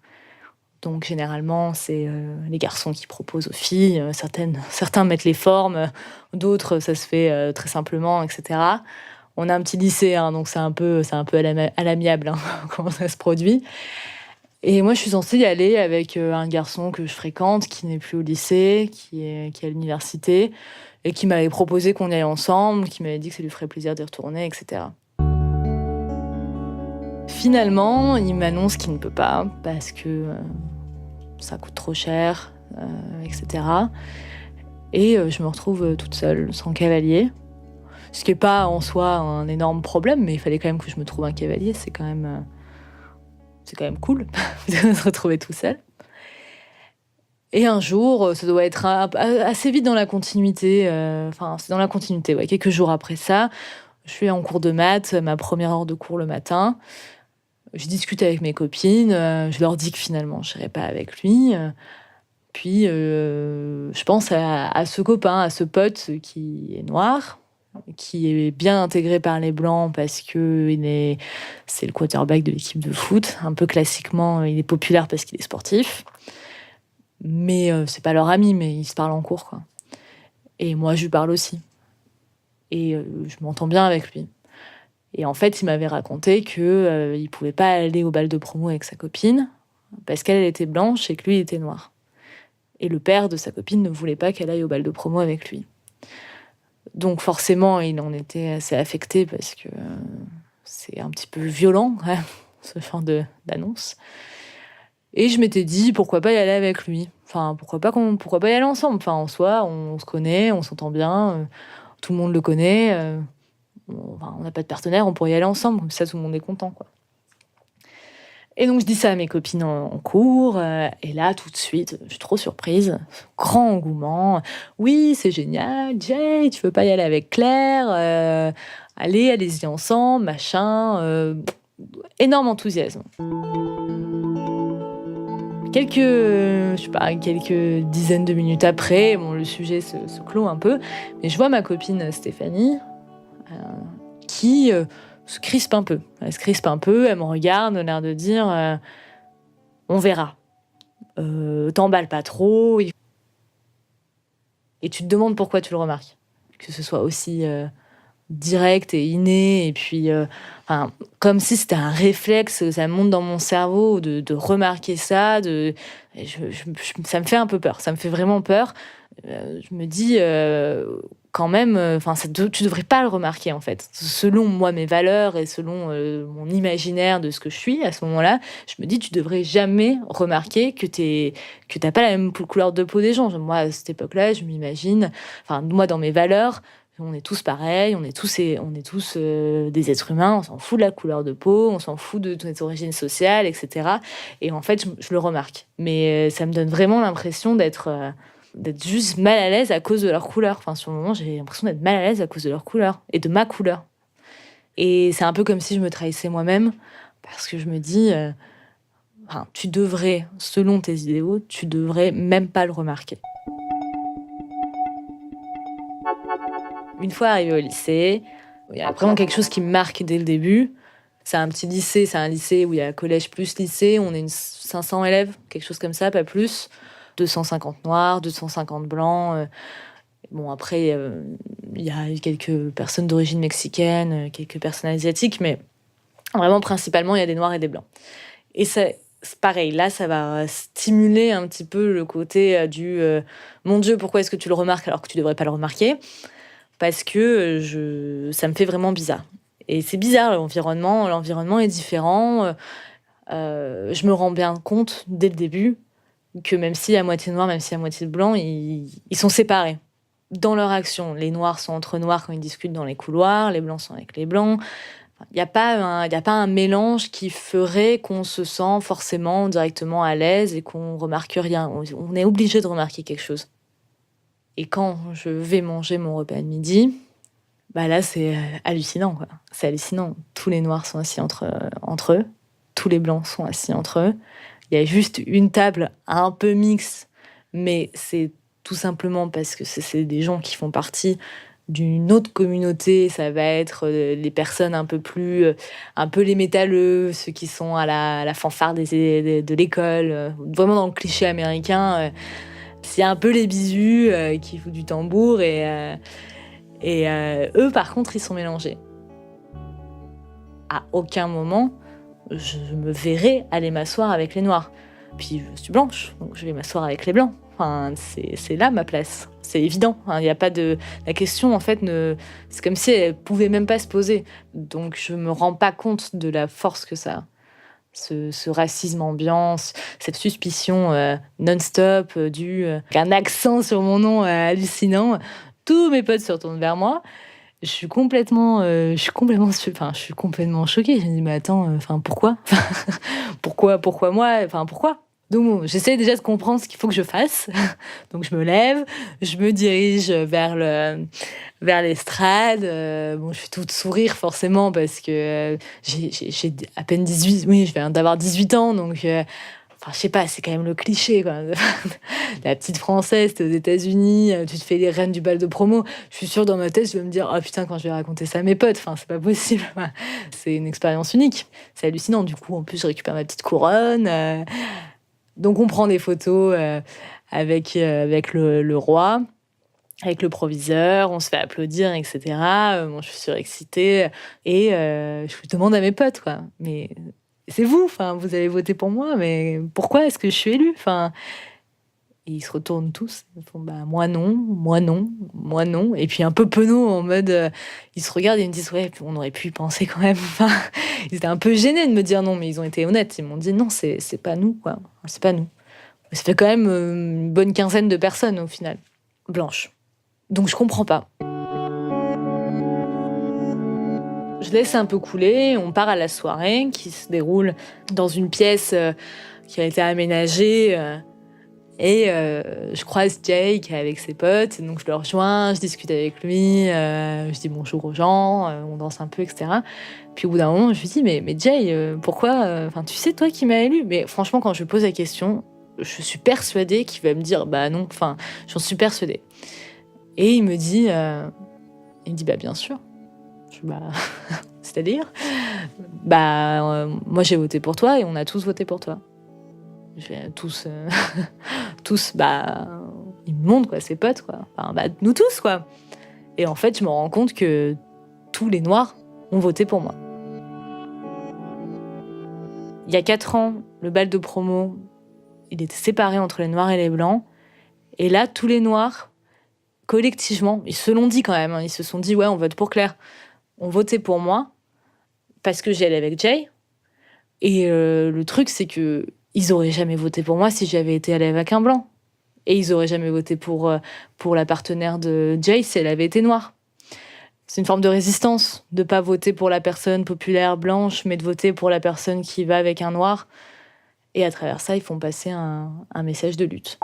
Donc, généralement, c'est les garçons qui proposent aux filles. Certains mettent les formes, d'autres, ça se fait très simplement, etc. On a un petit lycée, hein, donc c'est un peu à l'amiable comment ça se produit. Et moi, je suis censée y aller avec un garçon que je fréquente, qui n'est plus au lycée, qui est à l'université, et qui m'avait proposé qu'on y aille ensemble, qui m'avait dit que ça lui ferait plaisir d'y retourner, etc. Finalement, il m'annonce qu'il ne peut pas, parce que ça coûte trop cher, etc. Et je me retrouve toute seule, sans cavalier. Ce qui n'est pas en soi un énorme problème, mais il fallait quand même que je me trouve un cavalier. C'est quand même cool de se retrouver tout seul. Et un jour, ça doit être assez vite dans la continuité. C'est dans la continuité, ouais. Quelques jours après ça, je suis en cours de maths, ma première heure de cours le matin. Je discute avec mes copines. Je leur dis que finalement, je n'irai pas avec lui. Puis, je pense à ce copain, à ce pote qui est noir, qui est bien intégré par les Blancs parce que c'est le quarterback de l'équipe de foot. Un peu classiquement, il est populaire parce qu'il est sportif. Mais c'est pas leur ami, mais ils se parlent en cours, quoi. Et moi, je lui parle aussi. Et je m'entends bien avec lui. Et en fait, il m'avait raconté qu'il pouvait pas aller au bal de promo avec sa copine parce qu'elle était blanche et que lui, il était noir. Et le père de sa copine ne voulait pas qu'elle aille au bal de promo avec lui. Donc forcément, il en était assez affecté parce que c'est un petit peu violent, hein, ce genre d'annonce. Et je m'étais dit, pourquoi pas y aller avec lui ? Enfin, pourquoi pas y aller ensemble ? Enfin, en soi, on se connaît, on s'entend bien, tout le monde le connaît. On n'a pas de partenaire, on pourrait y aller ensemble, comme ça tout le monde est content, quoi. Et donc je dis ça à mes copines en cours, et là tout de suite, je suis trop surprise, grand engouement. Oui, c'est génial, Jay, tu veux pas y aller avec Claire ? Allez-y ensemble, machin. Énorme enthousiasme. Quelques dizaines de minutes après, le sujet se clôt un peu, mais je vois ma copine Stéphanie qui se crispe un peu. Elle se crispe un peu, elle me regarde, l'air de dire on verra. T'emballes pas trop. Et tu te demandes pourquoi tu le remarques. Que ce soit aussi direct et inné, et puis comme si c'était un réflexe, ça monte dans mon cerveau de remarquer ça. Ça me fait un peu peur, ça me fait vraiment peur. Je me dis quand même, tu devrais pas le remarquer en fait. Selon moi, mes valeurs et selon mon imaginaire de ce que je suis à ce moment-là, je me dis tu devrais jamais remarquer que t'as pas la même couleur de peau des gens. Moi, à cette époque-là, je m'imagine, moi dans mes valeurs, on est tous pareils, on est tous des êtres humains, on s'en fout de la couleur de peau, on s'en fout de notre origine sociale, etc. Et en fait, je le remarque. Mais ça me donne vraiment l'impression d'être juste mal à l'aise à cause de leur couleur. Sur le moment, j'ai l'impression d'être mal à l'aise à cause de leur couleur et de ma couleur. Et c'est un peu comme si je me trahissais moi-même, parce que je me dis, tu devrais, selon tes idéaux, tu devrais même pas le remarquer. Une fois arrivée au lycée, il y a vraiment quelque chose qui me marque dès le début. C'est un petit lycée, c'est un lycée où il y a collège plus lycée, on est 500 élèves, quelque chose comme ça, pas plus. 250 noirs, 250 blancs. Après, il y a quelques personnes d'origine mexicaine, quelques personnes asiatiques, mais vraiment, principalement, il y a des noirs et des blancs. Et c'est pareil, là, ça va stimuler un petit peu le côté mon Dieu, pourquoi est-ce que tu le remarques alors que tu devrais pas le remarquer ? Parce que ça me fait vraiment bizarre. Et c'est bizarre, l'environnement est différent. Je me rends bien compte, dès le début, que même s'il y a moitié noir, même s'il y a moitié blanc, ils sont séparés dans leur action. Les noirs sont entre noirs quand ils discutent dans les couloirs, les blancs sont avec les blancs. Il n'y a pas un mélange qui ferait qu'on se sent forcément directement à l'aise et qu'on remarque rien. On est obligé de remarquer quelque chose. Et quand je vais manger mon repas de midi, là, c'est hallucinant, quoi. C'est hallucinant. Tous les noirs sont assis entre eux. Tous les blancs sont assis entre eux. Il y a juste une table un peu mixte, mais c'est tout simplement parce que c'est des gens qui font partie d'une autre communauté. Ça va être les personnes un peu les métalleux, ceux qui sont à la fanfare de l'école, vraiment dans le cliché américain. C'est un peu les bisus qui foutent du tambour et eux, par contre, ils sont mélangés. À aucun moment, je me verrai aller m'asseoir avec les noirs. Puis je suis blanche, donc je vais m'asseoir avec les blancs. C'est là ma place. C'est évident. Il n'y a pas de... La question, en fait, c'est comme si elle pouvait même pas se poser. Donc je me rends pas compte de la force que ça a. Ce racisme ambiant, cette suspicion non-stop, un accent sur mon nom hallucinant. Tous mes potes se retournent vers moi Je suis complètement choquée. Je me dis, mais attends, pourquoi? Pourquoi moi? Pourquoi? Donc bon, j'essaie déjà de comprendre ce qu'il faut que je fasse. Donc je me lève, je me dirige vers l'estrade. Bon, je fais tout sourire forcément parce que j'ai à peine 18, oui, je viens d'avoir 18 ans, donc je sais pas, c'est quand même le cliché, quoi. La petite Française, t'es aux États-Unis, tu te fais les reines du bal de promo. Je suis sûre, dans ma tête, je vais me dire, oh putain, quand je vais raconter ça à mes potes, c'est pas possible. C'est une expérience unique. C'est hallucinant. Du coup, en plus, je récupère ma petite couronne. Donc, on prend des photos avec le roi, avec le proviseur, on se fait applaudir, etc. Bon, je suis surexcitée et je demande à mes potes, quoi. Mais c'est vous, vous avez voté pour moi, mais pourquoi est-ce que je suis élue? Et ils se retournent tous, ils font moi non, moi non, moi non. Et puis un peu penaud, en mode, ils se regardent et ils me disent, ouais, on aurait pu y penser quand même. Ils étaient un peu gênés de me dire non, mais ils ont été honnêtes. Ils m'ont dit non, c'est pas nous, quoi. C'est pas nous. Ça fait quand même une bonne quinzaine de personnes au final, blanches. Donc je comprends pas. Je laisse un peu couler, on part à la soirée qui se déroule dans une pièce qui a été aménagée et je croise Jake avec ses potes, donc je le rejoins, je discute avec lui, je dis bonjour aux gens, on danse un peu, etc. Puis au bout d'un moment, je lui dis mais Jay, pourquoi tu sais toi qui m'as élu? Mais franchement, quand je lui pose la question, je suis persuadée qu'il va me dire non, j'en suis persuadée. Et il me dit bien sûr. C'est-à-dire moi j'ai voté pour toi et on a tous voté pour toi. Je vais tous ils me montrent, quoi, ses potes, quoi. Nous tous, quoi. Et en fait, je me rends compte que tous les Noirs ont voté pour moi. Il y a 4 ans, le bal de promo, il était séparé entre les Noirs et les Blancs. Et là, tous les Noirs, collectivement, ils se l'ont dit quand même, ils se sont dit, ouais, on vote pour Claire. On votait pour moi parce que j'y allais avec Jay. Et le truc, c'est que ils auraient jamais voté pour moi si j'avais été allée avec un blanc. Et ils auraient jamais voté pour la partenaire de Jay si elle avait été noire. C'est une forme de résistance de pas voter pour la personne populaire blanche, mais de voter pour la personne qui va avec un noir. Et à travers ça, ils font passer un message de lutte.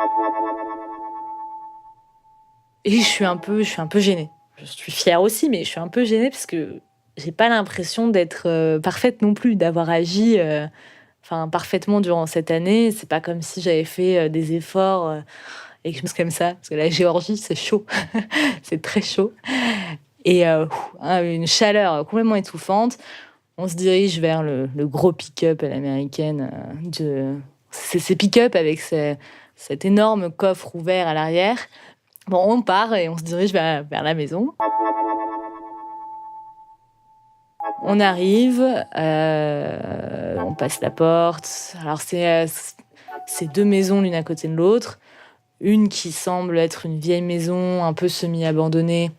Et je suis un peu gênée. Je suis fière aussi, mais je suis un peu gênée parce que j'ai pas l'impression d'être parfaite non plus, d'avoir agi parfaitement durant cette année. C'est pas comme si j'avais fait des efforts et que je me suis comme ça. Parce que la Géorgie, c'est chaud. C'est très chaud. Et une chaleur complètement étouffante. On se dirige vers le gros pick-up à l'américaine. Ces pick-up avec cet énorme coffre ouvert à l'arrière. Bon, on part et on se dirige vers la maison. On arrive, on passe la porte. Alors, c'est 2 maisons l'une à côté de l'autre. Une qui semble être une vieille maison un peu semi-abandonnée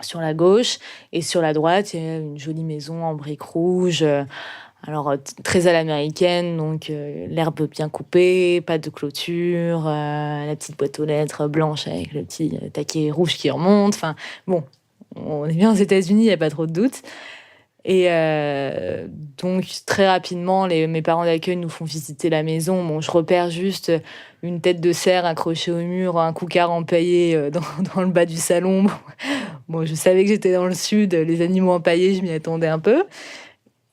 sur la gauche. Et sur la droite, il y a une jolie maison en briques rouges. Alors, très à l'américaine, donc l'herbe bien coupée, pas de clôture, la petite boîte aux lettres blanche avec le petit taquet rouge qui remonte. Bon, on est bien aux États-Unis, il n'y a pas trop de doute. Et donc, très rapidement, mes parents d'accueil nous font visiter la maison. Bon, je repère juste une tête de cerf accrochée au mur, un coucard empaillé dans le bas du salon. Bon, je savais que j'étais dans le sud, les animaux empaillés, je m'y attendais un peu.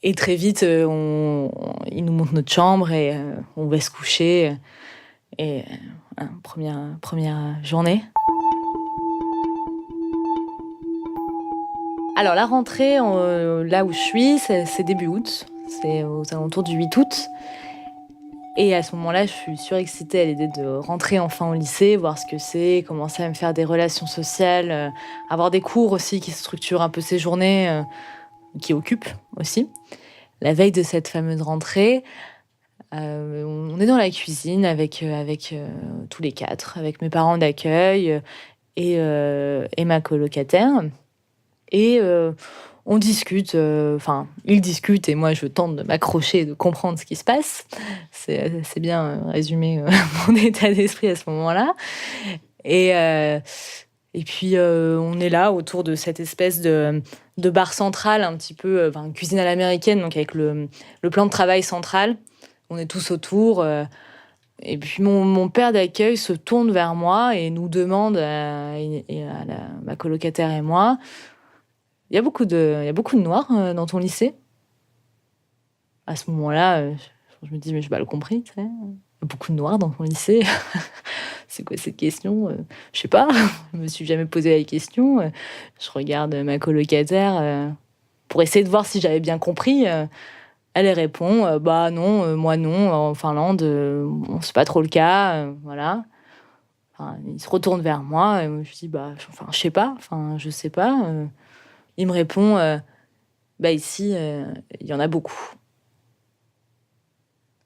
Et très vite, ils nous montrent notre chambre et on va se coucher. Et première journée. Alors la rentrée, là où je suis, c'est début août. C'est aux alentours du 8 août. Et à ce moment-là, je suis surexcitée à l'idée de rentrer enfin au lycée, voir ce que c'est, commencer à me faire des relations sociales, avoir des cours aussi qui structurent un peu ces journées, qui occupent aussi. La veille de cette fameuse rentrée, on est dans la cuisine avec tous les 4, avec mes parents d'accueil et ma colocataire. Et on discute, ils discutent et moi je tente de m'accrocher et de comprendre ce qui se passe. C'est bien résumé mon état d'esprit à ce moment-là. Et Et puis, on est là autour de cette espèce de bar central, un petit peu, une cuisine à l'américaine, donc avec le plan de travail central. On est tous autour. Et puis, mon père d'accueil se tourne vers moi et nous demande, ma colocataire et moi, il y a beaucoup de noirs dans ton lycée? À ce moment-là, je me dis, mais j'ai mal compris, tu sais. Beaucoup de noirs dans ton lycée. C'est quoi cette question? Je sais pas, je me suis jamais posé la question. Je regarde ma colocataire pour essayer de voir si j'avais bien compris. Elle répond, bah non, moi non, en Finlande, c'est pas trop le cas, voilà. Enfin, il se retourne vers moi, et moi, je dis, bah, je sais pas, je sais pas. Il me répond, bah ici, il y en a beaucoup.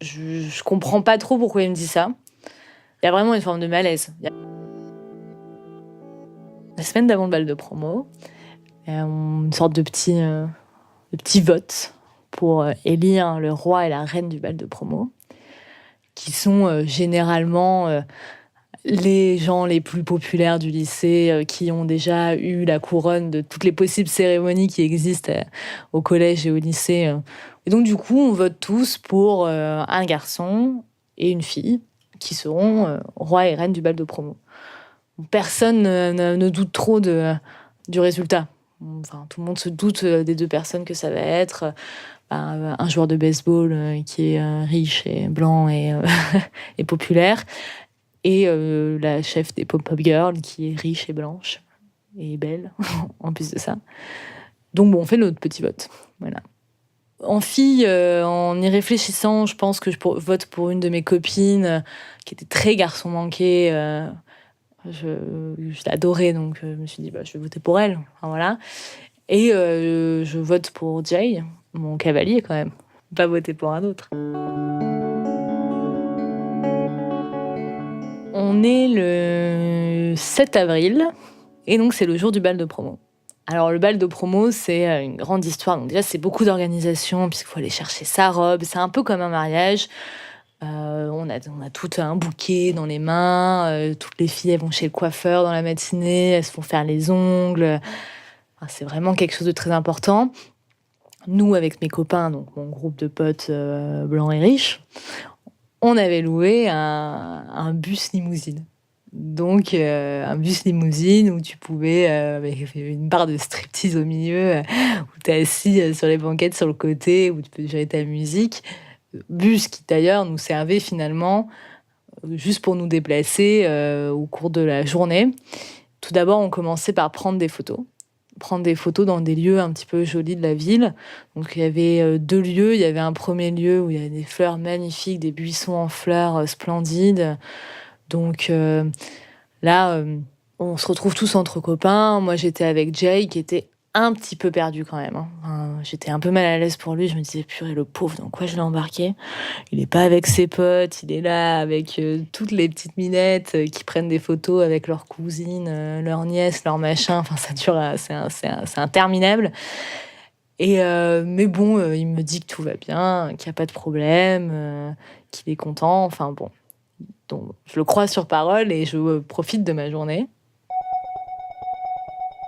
Je comprends pas trop pourquoi il me dit ça. Il y a vraiment une forme de malaise. La semaine d'avant le bal de promo, une sorte de petit vote pour élire le roi et la reine du bal de promo, qui sont généralement les gens les plus populaires du lycée, qui ont déjà eu la couronne de toutes les possibles cérémonies qui existent au collège et au lycée. Et donc, du coup, on vote tous pour un garçon et une fille qui seront roi et reine du bal de promo. Personne ne doute trop du résultat. Enfin, tout le monde se doute des deux personnes que ça va être. Un joueur de baseball qui est riche et blanc et, et populaire. Et la chef des pop-up girls qui est riche et blanche et belle, en plus de ça. Donc bon, on fait notre petit vote. Voilà. En fille, en y réfléchissant, je pense que je vote pour une de mes copines qui était très garçon manqué. Je l'adorais, donc je me suis dit, je vais voter pour elle. Enfin, voilà. Et je vote pour Jay, mon cavalier quand même. Pas voter pour un autre. On est le 7 avril, et donc c'est le jour du bal de promo. Alors le bal de promo, c'est une grande histoire. Donc déjà, c'est beaucoup d'organisation, puisqu'il faut aller chercher sa robe. C'est un peu comme un mariage. On a tout un bouquet dans les mains. Toutes les filles, elles vont chez le coiffeur dans la matinée. Elles se font faire les ongles. Enfin, c'est vraiment quelque chose de très important. Nous, avec mes copains, donc mon groupe de potes blancs et riches, on avait loué un bus limousine. Donc, un bus limousine où tu pouvais, avec une barre de striptease au milieu, où tu es assis sur les banquettes sur le côté, où tu peux gérer ta musique. Bus qui, d'ailleurs, nous servait finalement juste pour nous déplacer au cours de la journée. Tout d'abord, on commençait par prendre des photos. Prendre des photos dans des lieux un petit peu jolis de la ville. Donc, il y avait 2 lieux. Il y avait un premier lieu où il y avait des fleurs magnifiques, des buissons en fleurs splendides. Donc là, on se retrouve tous entre copains. Moi, j'étais avec Jay, qui était un petit peu perdu quand même. Enfin, j'étais un peu mal à l'aise pour lui. Je me disais, purée, le pauvre, dans quoi je l'ai embarqué? Il n'est pas avec ses potes, il est là avec toutes les petites minettes qui prennent des photos avec leurs cousines, leurs nièces, leurs machins. Enfin, ça dure, c'est interminable. Et mais bon, il me dit que tout va bien, qu'il n'y a pas de problème, qu'il est content. Enfin bon. Donc, je le crois sur parole et je profite de ma journée.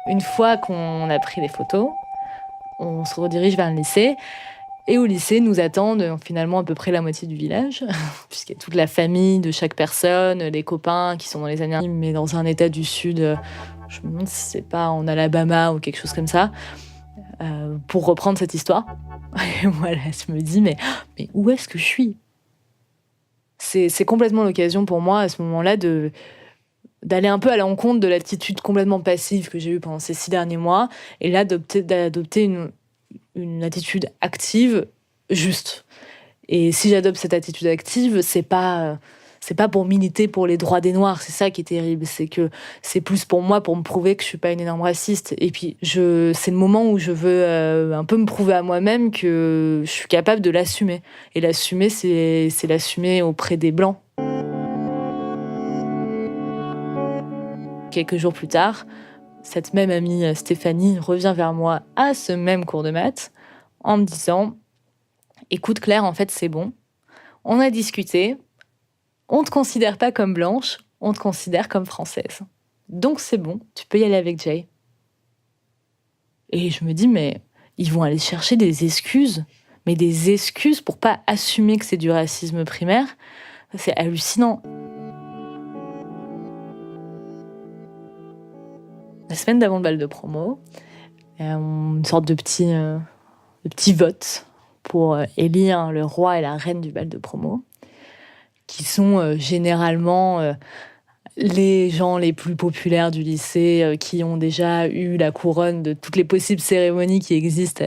Une fois qu'on a pris les photos, on se redirige vers le lycée. Et au lycée, nous attendent finalement à peu près la moitié du village, puisqu'il y a toute la famille de chaque personne, les copains qui sont dans les années, mais dans un état du sud, je me demande si c'est pas en Alabama ou quelque chose comme ça, pour reprendre cette histoire. Et moi, là, je me dis, mais où est-ce que je suis ? C'est complètement l'occasion pour moi, à ce moment-là, d'aller un peu à l'encontre de l'attitude complètement passive que j'ai eue pendant ces 6 derniers mois, et là, d'adopter une attitude active, juste. Et si j'adopte cette attitude active, c'est pas pour militer pour les droits des Noirs, c'est ça qui est terrible, c'est que c'est plus pour moi, pour me prouver que je suis pas une énorme raciste. Et puis, c'est le moment où je veux un peu me prouver à moi-même que je suis capable de l'assumer. Et l'assumer, c'est l'assumer auprès des Blancs. Quelques jours plus tard, cette même amie Stéphanie revient vers moi à ce même cours de maths en me disant « Écoute Claire, en fait c'est bon, on a discuté, on te considère pas comme blanche, on te considère comme française. » Donc c'est bon, tu peux y aller avec Jay. Et je me dis, mais ils vont aller chercher des excuses, mais des excuses pour pas assumer que c'est du racisme primaire. C'est hallucinant. La semaine d'avant le bal de promo, une sorte de petit vote pour élire le roi et la reine du bal de promo, qui sont généralement les gens les plus populaires du lycée, qui ont déjà eu la couronne de toutes les possibles cérémonies qui existent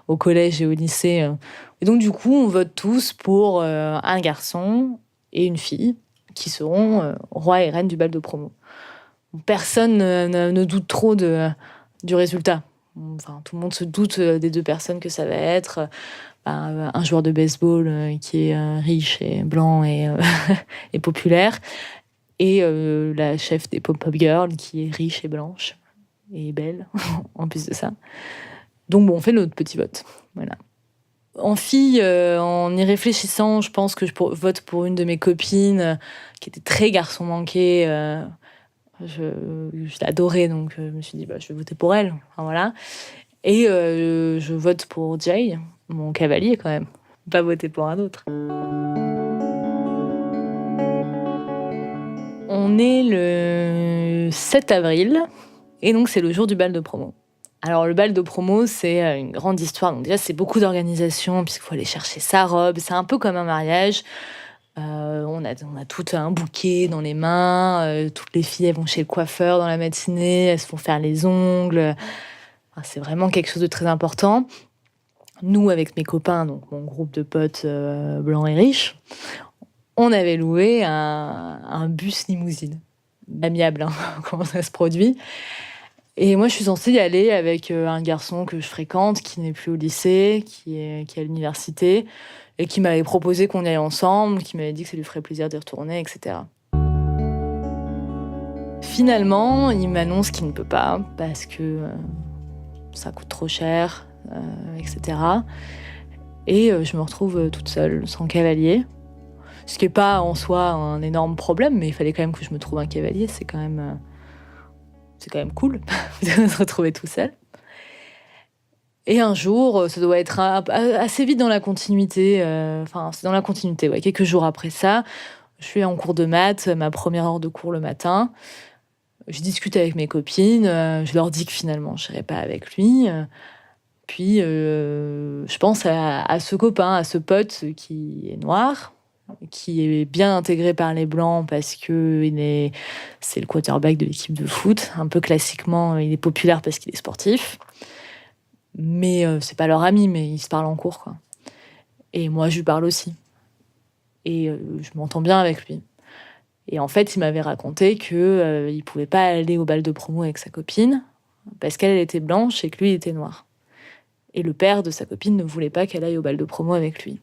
au collège et au lycée. Et donc du coup, on vote tous pour un garçon et une fille qui seront roi et reine du bal de promo. Personne ne doute trop du résultat. Enfin, tout le monde se doute des deux personnes que ça va être. Un joueur de baseball qui est riche et blanc et, et populaire, et la chef des pop-up girls qui est riche et blanche et belle, en plus de ça. Donc bon, on fait notre petit vote. Voilà. En fille, en y réfléchissant, je pense que je vote pour une de mes copines qui était très garçon manqué. Je l'adorais, donc je me suis dit, je vais voter pour elle. Enfin, voilà. Et je vote pour Jay, mon cavalier quand même. Pas voter pour un autre. On est le 7 avril, et donc c'est le jour du bal de promo. Alors le bal de promo, c'est une grande histoire. Donc déjà, c'est beaucoup d'organisation, puisqu'il faut aller chercher sa robe. C'est un peu comme un mariage. On a tout un bouquet dans les mains. Toutes les filles, elles vont chez le coiffeur dans la matinée. Elles se font faire les ongles. Enfin, c'est vraiment quelque chose de très important. Nous, avec mes copains, donc mon groupe de potes blancs et riches, on avait loué un bus limousine. Amiable, hein, comment ça se produit. Et moi, je suis censée y aller avec un garçon que je fréquente, qui n'est plus au lycée, qui est à l'université, et qui m'avait proposé qu'on y aille ensemble, qui m'avait dit que ça lui ferait plaisir d'y retourner, etc. Finalement, il m'annonce qu'il ne peut pas, parce que ça coûte trop cher, etc. Et je me retrouve toute seule, sans cavalier. Ce qui n'est pas en soi un énorme problème, mais il fallait quand même que je me trouve un cavalier. C'est quand même cool de se retrouver tout seul. Et un jour, ça doit être assez vite dans la continuité. C'est dans la continuité, ouais. Quelques jours après ça, je suis en cours de maths, ma première heure de cours le matin. Je discute avec mes copines. Je leur dis que finalement, je n'irai pas avec lui. Puis, je pense à ce copain, à ce pote qui est noir, qui est bien intégré par les Blancs parce que c'est le quarterback de l'équipe de foot. Un peu classiquement, il est populaire parce qu'il est sportif. Mais c'est pas leur ami, mais ils se parlent en cours, quoi. Et moi, je lui parle aussi. Et je m'entends bien avec lui. Et en fait, il m'avait raconté qu'il pouvait pas aller au bal de promo avec sa copine parce qu'elle était blanche et que lui, il était noir. Et le père de sa copine ne voulait pas qu'elle aille au bal de promo avec lui.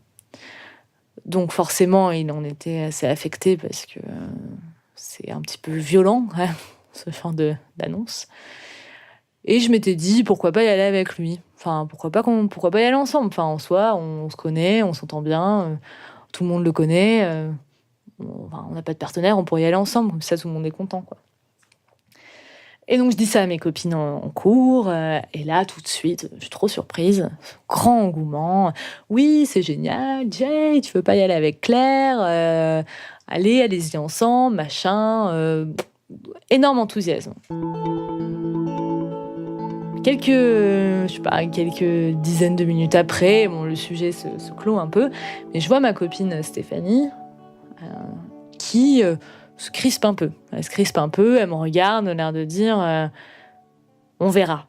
Donc forcément, il en était assez affecté parce que c'est un petit peu violent, hein, ce genre d'annonce. Et je m'étais dit, pourquoi pas y aller avec lui ? Enfin, pourquoi pas y aller ensemble ? Enfin, en soi, on se connaît, on s'entend bien, tout le monde le connaît. On n'a pas de partenaire, on pourrait y aller ensemble, comme ça tout le monde est content, quoi. Et donc je dis ça à mes copines en cours, et là tout de suite, je suis trop surprise, grand engouement. Oui, c'est génial, Jay, tu veux pas y aller avec Claire ? Allez-y ensemble, machin. Énorme enthousiasme. Quelques dizaines de minutes après, le sujet se clôt un peu, mais je vois ma copine Stéphanie qui se crispe un peu. Elle se crispe un peu, elle me regarde, l'air de dire on verra.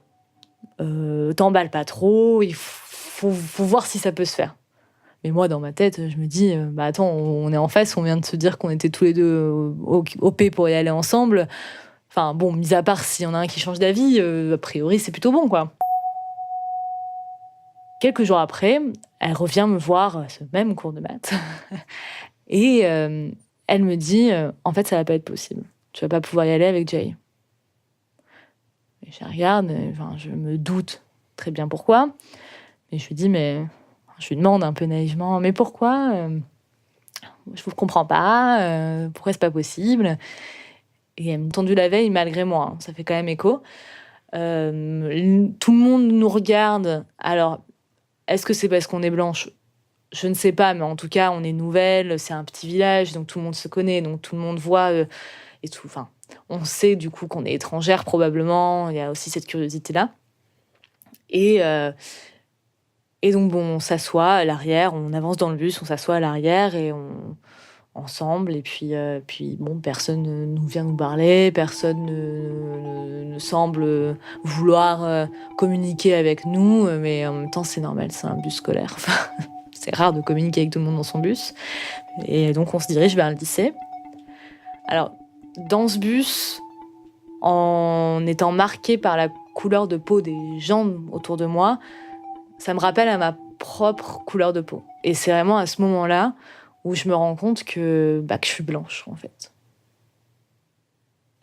T'emballes pas trop, il faut voir si ça peut se faire. Mais moi, dans ma tête, je me dis attends, on est en face, on vient de se dire qu'on était tous les deux OP pour y aller ensemble. Enfin bon, mis à part s'il y en a un qui change d'avis, a priori c'est plutôt bon, quoi. Quelques jours après, elle revient me voir ce même cours de maths et elle me dit en fait ça va pas être possible, tu vas pas pouvoir y aller avec Jay. Et je la regarde, je me doute très bien pourquoi, mais je lui demande un peu naïvement mais pourquoi, je vous comprends pas, pourquoi c'est pas possible. Et elle m'a entendu la veille malgré moi, hein, ça fait quand même écho. Tout le monde nous regarde. Alors, est-ce que c'est parce qu'on est blanche ? Je ne sais pas, mais en tout cas, on est nouvelle, c'est un petit village, donc tout le monde se connaît, donc tout le monde voit et tout. Enfin, on sait du coup qu'on est étrangère probablement. Il y a aussi cette curiosité-là. Et donc bon, on s'assoit à l'arrière, on avance dans le bus, on s'assoit à l'arrière et ensemble. Et puis bon, personne ne vient nous parler, personne ne semble vouloir communiquer avec nous, mais en même temps, c'est normal, c'est un bus scolaire. Enfin, c'est rare de communiquer avec tout le monde dans son bus. Et donc, on se dirige vers le lycée. Alors, dans ce bus, en étant marquée par la couleur de peau des gens autour de moi, ça me rappelle à ma propre couleur de peau. Et c'est vraiment à ce moment-là où je me rends compte que je suis blanche, en fait.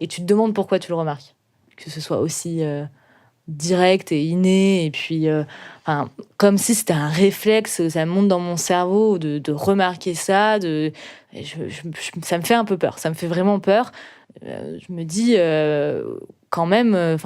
Et tu te demandes pourquoi tu le remarques. Que ce soit aussi direct et inné, et puis comme si c'était un réflexe, ça monte dans mon cerveau de remarquer ça. Ça me fait un peu peur, ça me fait vraiment peur. Je me dis quand même,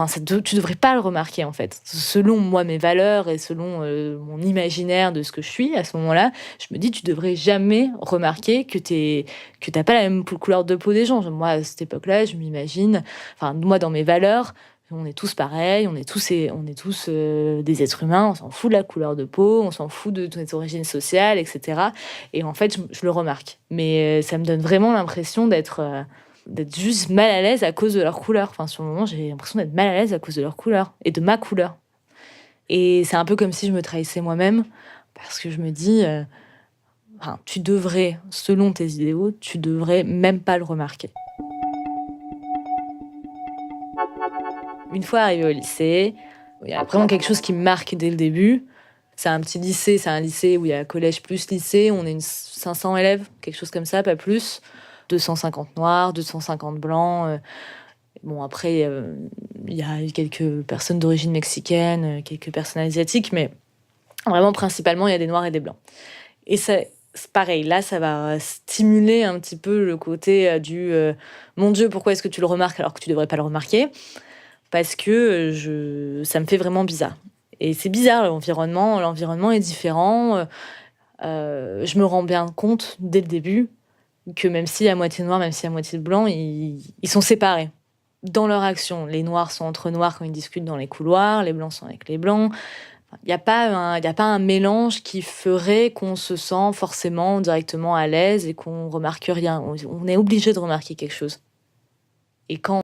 tu devrais pas le remarquer en fait. Selon moi mes valeurs et selon mon imaginaire de ce que je suis à ce moment-là, je me dis tu devrais jamais remarquer que t'as pas la même couleur de peau des gens. Moi à cette époque-là, je m'imagine, moi dans mes valeurs. On est tous pareils, on est tous des êtres humains, on s'en fout de la couleur de peau, on s'en fout de notre origine sociale, etc. Et en fait, je le remarque. Mais ça me donne vraiment l'impression d'être juste mal à l'aise à cause de leur couleur. Enfin, sur le moment, j'ai l'impression d'être mal à l'aise à cause de leur couleur et de ma couleur. Et c'est un peu comme si je me trahissais moi-même, parce que je me dis, tu devrais, selon tes idéaux, tu devrais même pas le remarquer. Une fois arrivée au lycée, il y a vraiment quelque chose qui me marque dès le début. C'est un petit lycée, c'est un lycée où il y a collège plus lycée, on est 500 élèves, quelque chose comme ça, pas plus. 250 noirs, 250 blancs. Bon, après, il y a quelques personnes d'origine mexicaine, quelques personnes asiatiques, mais vraiment, principalement, il y a des noirs et des blancs. Et c'est pareil, là, ça va stimuler un petit peu le côté mon Dieu, pourquoi est-ce que tu le remarques alors que tu devrais pas le remarquer ? Parce que ça me fait vraiment bizarre. Et c'est bizarre, l'environnement est différent. Je me rends bien compte, dès le début, que même s'il y a moitié noir, même s'il y a moitié blanc, ils sont séparés dans leur action. Les noirs sont entre noirs quand ils discutent dans les couloirs, les blancs sont avec les blancs. Il n'y a pas un mélange qui ferait qu'on se sent forcément directement à l'aise et qu'on remarque rien. On est obligé de remarquer quelque chose. Et quand